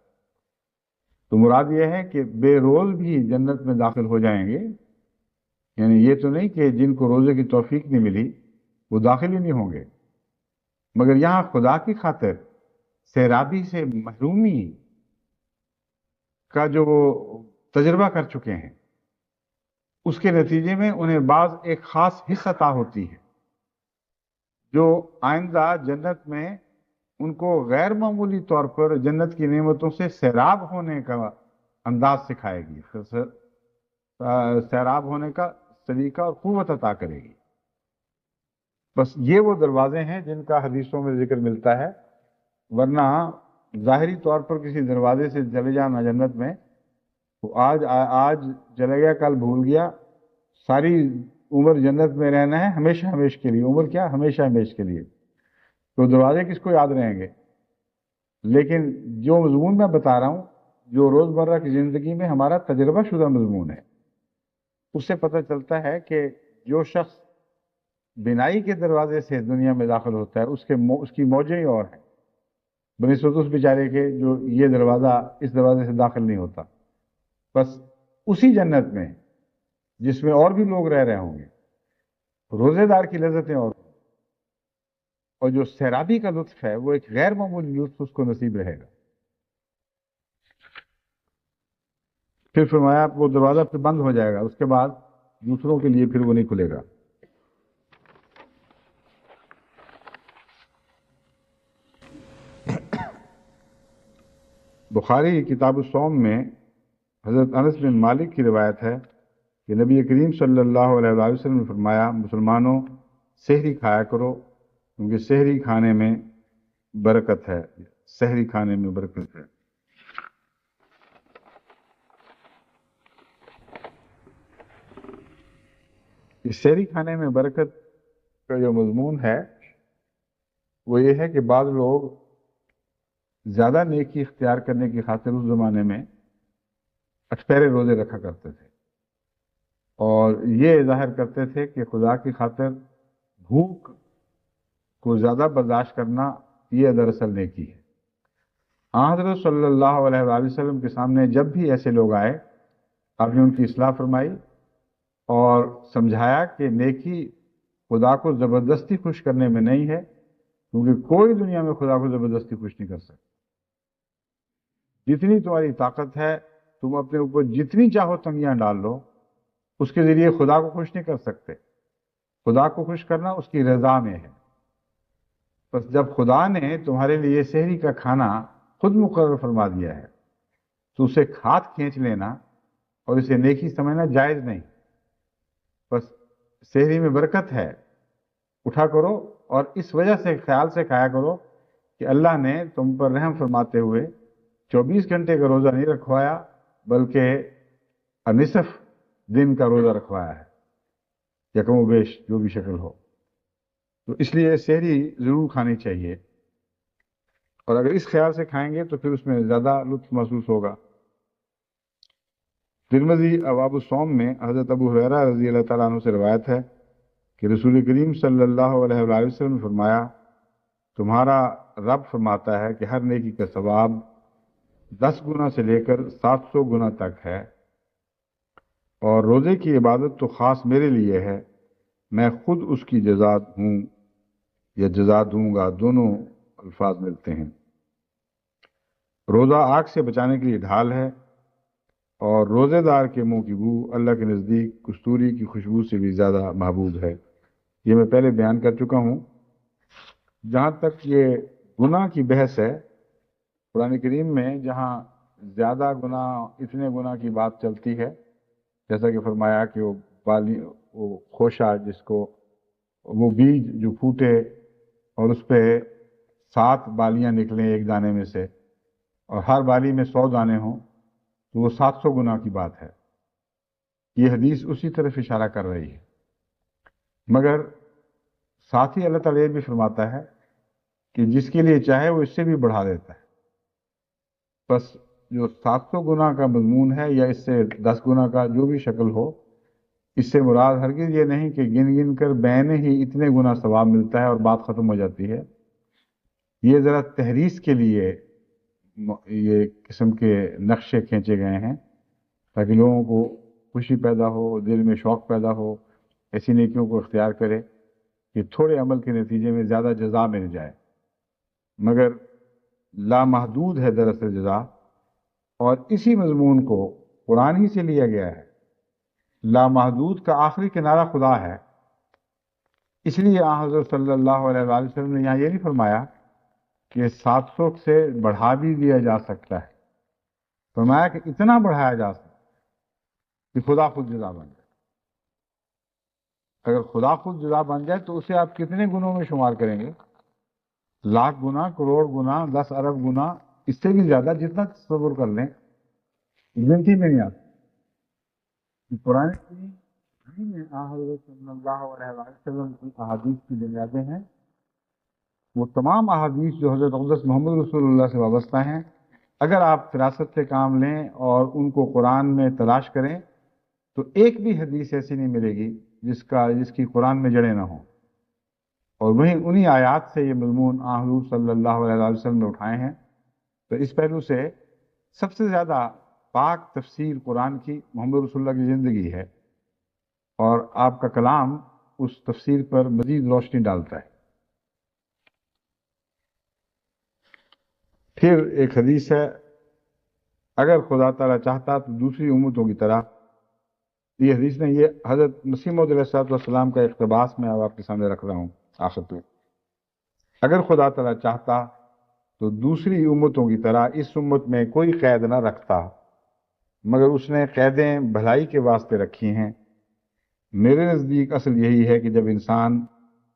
تو مراد یہ ہے کہ بے روز بھی جنت میں داخل ہو جائیں گے، یعنی یہ تو نہیں کہ جن کو روزے کی توفیق نہیں ملی وہ داخل ہی نہیں ہوں گے، مگر یہاں خدا کی خاطر سیرابی سے محرومی کا جو وہ تجربہ کر چکے ہیں، اس کے نتیجے میں انہیں بعض ایک خاص حصہ عطا ہوتی ہے جو آئندہ جنت میں ان کو غیر معمولی طور پر جنت کی نعمتوں سے سیراب ہونے کا انداز سکھائے گی، سیراب ہونے کا سلیقہ اور قوت عطا کرے گی۔ بس یہ وہ دروازے ہیں جن کا حدیثوں میں ذکر ملتا ہے، ورنہ ظاہری طور پر کسی دروازے سے چلے جانا جنت میں، وہ آج چلے گیا کل بھول گیا، ساری عمر جنت میں رہنا ہے ہمیشہ ہمیش کے لیے، عمر کیا ہمیشہ ہمیش کے لیے، تو دروازے کس کو یاد رہیں گے؟ لیکن جو مضمون میں بتا رہا ہوں، جو روزمرہ کی زندگی میں ہمارا تجربہ شدہ مضمون ہے، اس سے پتہ چلتا ہے کہ جو شخص بینائی کے دروازے سے دنیا میں داخل ہوتا ہے اس کی موجیں ہی اور ہیں بنسبت اس بیچارے کے جو یہ دروازہ اس دروازے سے داخل نہیں ہوتا۔ بس اسی جنت میں جس میں اور بھی لوگ رہ رہے ہوں گے، روزے دار کی لذتیں اور جو سیرابی کا لطف ہے وہ ایک غیر معمولی لطف اس کو نصیب رہے گا۔ پھر فرمایا وہ دروازہ پھر بند ہو جائے گا، اس کے بعد دوسروں کے لیے پھر وہ نہیں کھلے گا۔ بخاری کتاب الصوم میں حضرت انس بن مالک کی روایت ہے کہ نبی کریم صلی اللہ علیہ وآلہ وسلم نے فرمایا، مسلمانوں سحری کھایا کرو کیونکہ سحری کھانے میں برکت ہے، سحری کھانے میں برکت ہے۔ اس سحری کھانے میں برکت کا جو مضمون ہے وہ یہ ہے کہ بعض لوگ زیادہ نیکی اختیار کرنے کی خاطر اس زمانے میں اٹھپہرے روزے رکھا کرتے تھے اور یہ ظاہر کرتے تھے کہ خدا کی خاطر بھوک کو زیادہ برداشت کرنا یہ دراصل نیکی ہے۔ حضرت صلی اللہ علیہ وآلہ وسلم کے سامنے جب بھی ایسے لوگ آئے، آپ نے ان کی اصلاح فرمائی اور سمجھایا کہ نیکی خدا کو زبردستی خوش کرنے میں نہیں ہے، کیونکہ کوئی دنیا میں خدا کو زبردستی خوش نہیں کر سکتا۔ جتنی تمہاری طاقت ہے تم اپنے اوپر جتنی چاہو تنگیاں ڈال لو، اس کے ذریعے خدا کو خوش نہیں کر سکتے۔ خدا کو خوش کرنا اس کی رضا میں ہے۔ بس جب خدا نے تمہارے لیے سحری کا کھانا خود مقرر فرما دیا ہے تو اسے ہاتھ کھینچ لینا اور اسے نیکی سمجھنا جائز نہیں۔ بس سحری میں برکت ہے، اٹھا کرو اور اس وجہ سے خیال سے کھایا کرو کہ اللہ نے تم پر رحم فرماتے ہوئے 24 گھنٹے کا روزہ نہیں رکھوایا بلکہ نصف دن کا روزہ رکھوایا ہے، یا کم و بیش جو بھی شکل ہو۔ تو اس لیے سحری ضرور کھانی چاہیے، اور اگر اس خیال سے کھائیں گے تو پھر اس میں زیادہ لطف محسوس ہوگا۔ ترمذی ابواب الصوم میں حضرت ابو ہریرہ رضی اللہ تعالیٰ عنہ سے روایت ہے کہ رسول کریم صلی اللہ علیہ وآلہ وسلم نے فرمایا، تمہارا رب فرماتا ہے کہ ہر نیکی کا ثواب 10 گنا سے لے کر 700 گنا تک ہے، اور روزے کی عبادت تو خاص میرے لیے ہے، میں خود اس کی جزا ہوں یا جزا دوں گا، دونوں الفاظ ملتے ہیں۔ روزہ آگ سے بچانے کے لیے ڈھال ہے، اور روزے دار کے منہ کی بو اللہ کے نزدیک کستوری کی خوشبو سے بھی زیادہ محبوب ہے۔ یہ میں پہلے بیان کر چکا ہوں۔ جہاں تک یہ گناہ کی بحث ہے، قرآن کریم میں جہاں زیادہ گناہ اتنے گناہ کی بات چلتی ہے، جیسا کہ فرمایا کہ وہ خوشہ جس کو وہ بیج جو پھوٹے اور اس پہ 7 بالیاں نکلیں ایک دانے میں سے اور ہر بالی میں 100 دانے ہوں، تو وہ 700 گناہ کی بات ہے۔ یہ حدیث اسی طرف اشارہ کر رہی ہے، مگر ساتھ ہی اللہ تعالیٰ یہ بھی فرماتا ہے کہ جس کے لیے چاہے وہ اس سے بھی بڑھا دیتا ہے۔ بس جو 700 گناہ کا مضمون ہے یا اس سے 10 گنا کا جو بھی شکل ہو، اس سے مراد ہرگز یہ نہیں کہ گن گن کر بینے ہی اتنے گنا ثواب ملتا ہے اور بات ختم ہو جاتی ہے. یہ ذرا تحریص کے لیے یہ قسم کے نقشے کھینچے گئے ہیں تاکہ لوگوں کو خوشی پیدا ہو، دل میں شوق پیدا ہو، ایسی نیکیوں کو اختیار کرے کہ تھوڑے عمل کے نتیجے میں زیادہ جزا مل جائے. مگر لامحدود ہے دراصل جزا، اور اسی مضمون کو قرآن ہی سے لیا گیا ہے. لامحدود کا آخری کنارہ خدا ہے. اس لیے آن حضرت صلی اللہ علیہ وآلہ وسلم نے یہاں یہ نہیں فرمایا کہ 700 سے بڑھا بھی دیا جا سکتا ہے، فرمایا کہ اتنا بڑھایا جا سکتا کہ خدا خود جزا بن جائے. اگر خدا خود جزا بن جائے تو اسے آپ کتنے گنوں میں شمار کریں گے؟ لاکھ گنا، کروڑ گنا، 10 ارب گنا، اس سے بھی زیادہ، جتنا تصور کر لیں گنتی میں نہیں آتا. قرآن میں حضرت صلی اللہ علیہ وسلم کی احادیث کی بنیادیں ہیں. وہ تمام احادیث جو حضرت اقدس محمد رسول اللہ سے وابستہ ہیں، اگر آپ فراست سے کام لیں اور ان کو قرآن میں تلاش کریں تو ایک بھی حدیث ایسی نہیں ملے گی جس کی قرآن میں جڑیں نہ ہوں. اور وہیں انہی آیات سے یہ مضمون حضور صلی اللہ علیہ وسلم نے اٹھائے ہیں. تو اس پہلو سے سب سے زیادہ پاک تفسیر قرآن کی محمد رسول اللہ کی زندگی ہے، اور آپ کا کلام اس تفسیر پر مزید روشنی ڈالتا ہے. پھر ایک حدیث ہے، اگر خدا تعالیٰ چاہتا تو دوسری امتوں کی طرح. یہ حدیث نے یہ حضرت مسیح موعود علیہ السلام کا اقتباس میں اب آپ کے سامنے رکھ رہا ہوں آخر پہ. اگر خدا تعالیٰ چاہتا تو دوسری امتوں کی طرح اس امت میں کوئی قید نہ رکھتا، مگر اس نے قیدیں بھلائی کے واسطے رکھی ہیں. میرے نزدیک اصل یہی ہے کہ جب انسان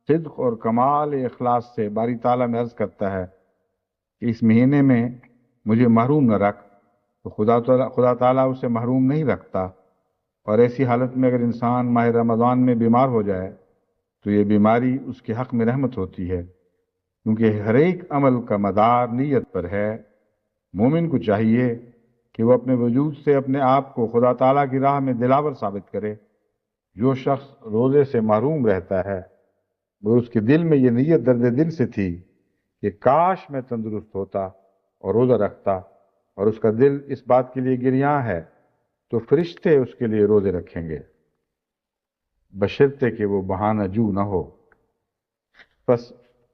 صدق اور کمال اخلاص سے باری تعالیٰ میں عرض کرتا ہے کہ اس مہینے میں مجھے محروم نہ رکھ، تو خدا تعالیٰ اسے محروم نہیں رکھتا. اور ایسی حالت میں اگر انسان ماہ رمضان میں بیمار ہو جائے تو یہ بیماری اس کے حق میں رحمت ہوتی ہے، کیونکہ ہر ایک عمل کا مدار نیت پر ہے. مومن کو چاہیے کہ وہ اپنے وجود سے اپنے آپ کو خدا تعالیٰ کی راہ میں دلاور ثابت کرے. جو شخص روزے سے محروم رہتا ہے وہ اس کے دل میں یہ نیت درد دل سے تھی کہ کاش میں تندرست ہوتا اور روزہ رکھتا، اور اس کا دل اس بات کے لیے گریاں ہے، تو فرشتے اس کے لیے روزے رکھیں گے، بشرطے کہ وہ بہانہ جو نہ ہو. بس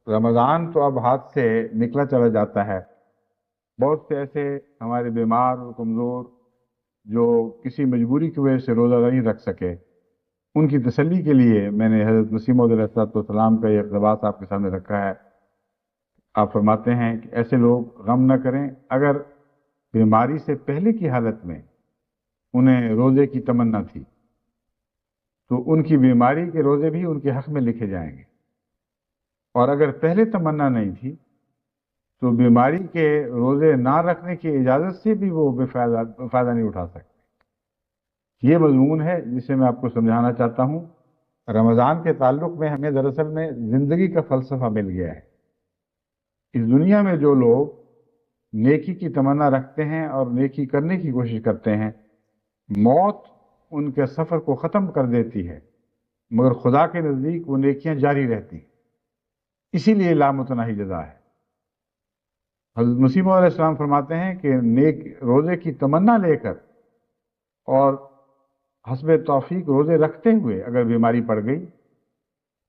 رمضان تو اب ہاتھ سے نکلا چلا جاتا ہے. بہت سے ایسے ہمارے بیمار اور کمزور جو کسی مجبوری کی وجہ سے روزہ نہیں رکھ سکے، ان کی تسلی کے لیے میں نے حضرت مسیح موعود علیہ السلام کا یہ اقتباس آپ کے سامنے رکھا ہے. آپ فرماتے ہیں کہ ایسے لوگ غم نہ کریں اگر بیماری سے پہلے کی حالت میں انہیں روزے کی تمنا تھی تو ان کی بیماری کے روزے بھی ان کے حق میں لکھے جائیں گے، اور اگر پہلے تمنا نہیں تھی تو بیماری کے روزے نہ رکھنے کی اجازت سے بھی وہ فائدہ نہیں اٹھا سکتے. یہ مضمون ہے جسے میں آپ کو سمجھانا چاہتا ہوں. رمضان کے تعلق میں ہمیں دراصل میں زندگی کا فلسفہ مل گیا ہے. اس دنیا میں جو لوگ نیکی کی تمنا رکھتے ہیں اور نیکی کرنے کی کوشش کرتے ہیں، موت ان کے سفر کو ختم کر دیتی ہے، مگر خدا کے نزدیک وہ نیکیاں جاری رہتی ہیں. اسی لیے لامتناہی جزا ہے. حضرت مسیح موعود علیہ السلام فرماتے ہیں کہ روزے کی تمنا لے کر اور حسب توفیق روزے رکھتے ہوئے اگر بیماری پڑ گئی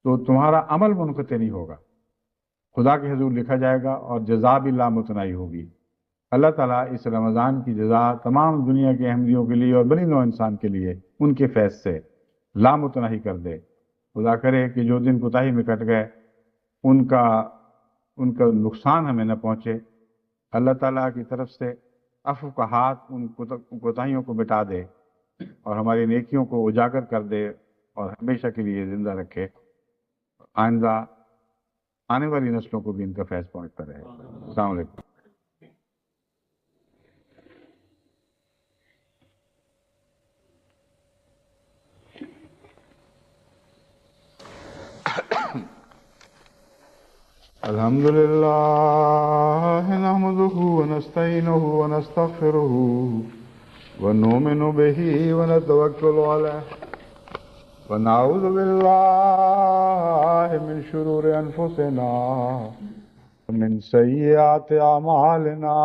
تو تمہارا عمل منقطع نہیں ہوگا، خدا کے حضور لکھا جائے گا اور جزا بھی لامتناہی ہوگی. اللہ تعالیٰ اس رمضان کی جزا تمام دنیا کے احمدیوں کے لیے اور بنی نوع انسان کے لیے ان کے فیض سے لامتناہی کر دے. خدا کرے کہ جو دن کوتاہی میں کٹ گئے ان کا نقصان ہمیں نہ پہنچے. اللہ تعالیٰ کی طرف سے عفو کا ہاتھ ان کوتاہیوں کو مٹا دے اور ہماری نیکیوں کو اجاگر کر دے اور ہمیشہ کے لیے زندہ رکھے. آئندہ آنے والی نسلوں کو بھی ان کا فیض پہنچتا رہے. السلام علیکم. الحمد لله نحمده ونستعينه ونستغفره ونؤمن به ونتوكل عليه ونعوذ بالله من شرور أنفسنا ومن سيئات أعمالنا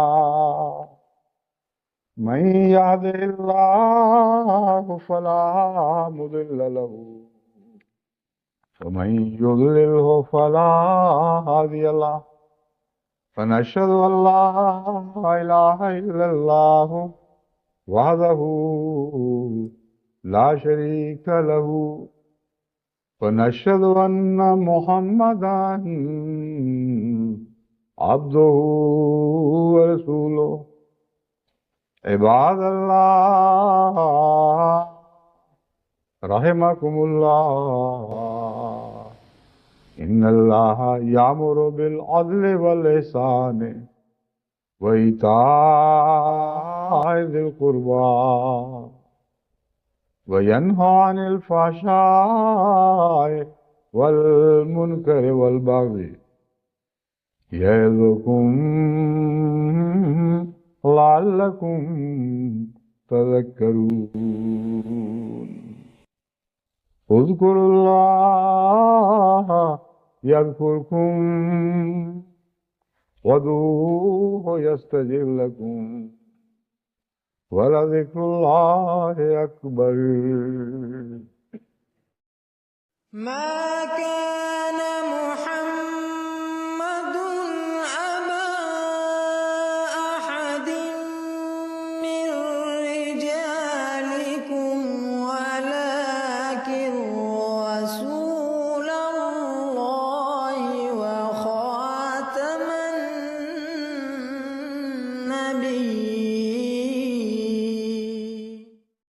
من يهده الله فلا مضل له ومن يضلله فلا هادي له فنشهد أن لا إله إلا الله وحده لا شريك له ونشهد أن محمدا عبده ورسوله عباد الله رحمكم الله إن الله يأمر بالعدل والإحسان وإيتاء ذي القربى وينهى عن الفحشاء والمنكر والبغي يعظكم لعلكم تذكرون اذكروا الله يذكركم وادعوه يستجب لكم ولذكر الله أكبر.
ما كان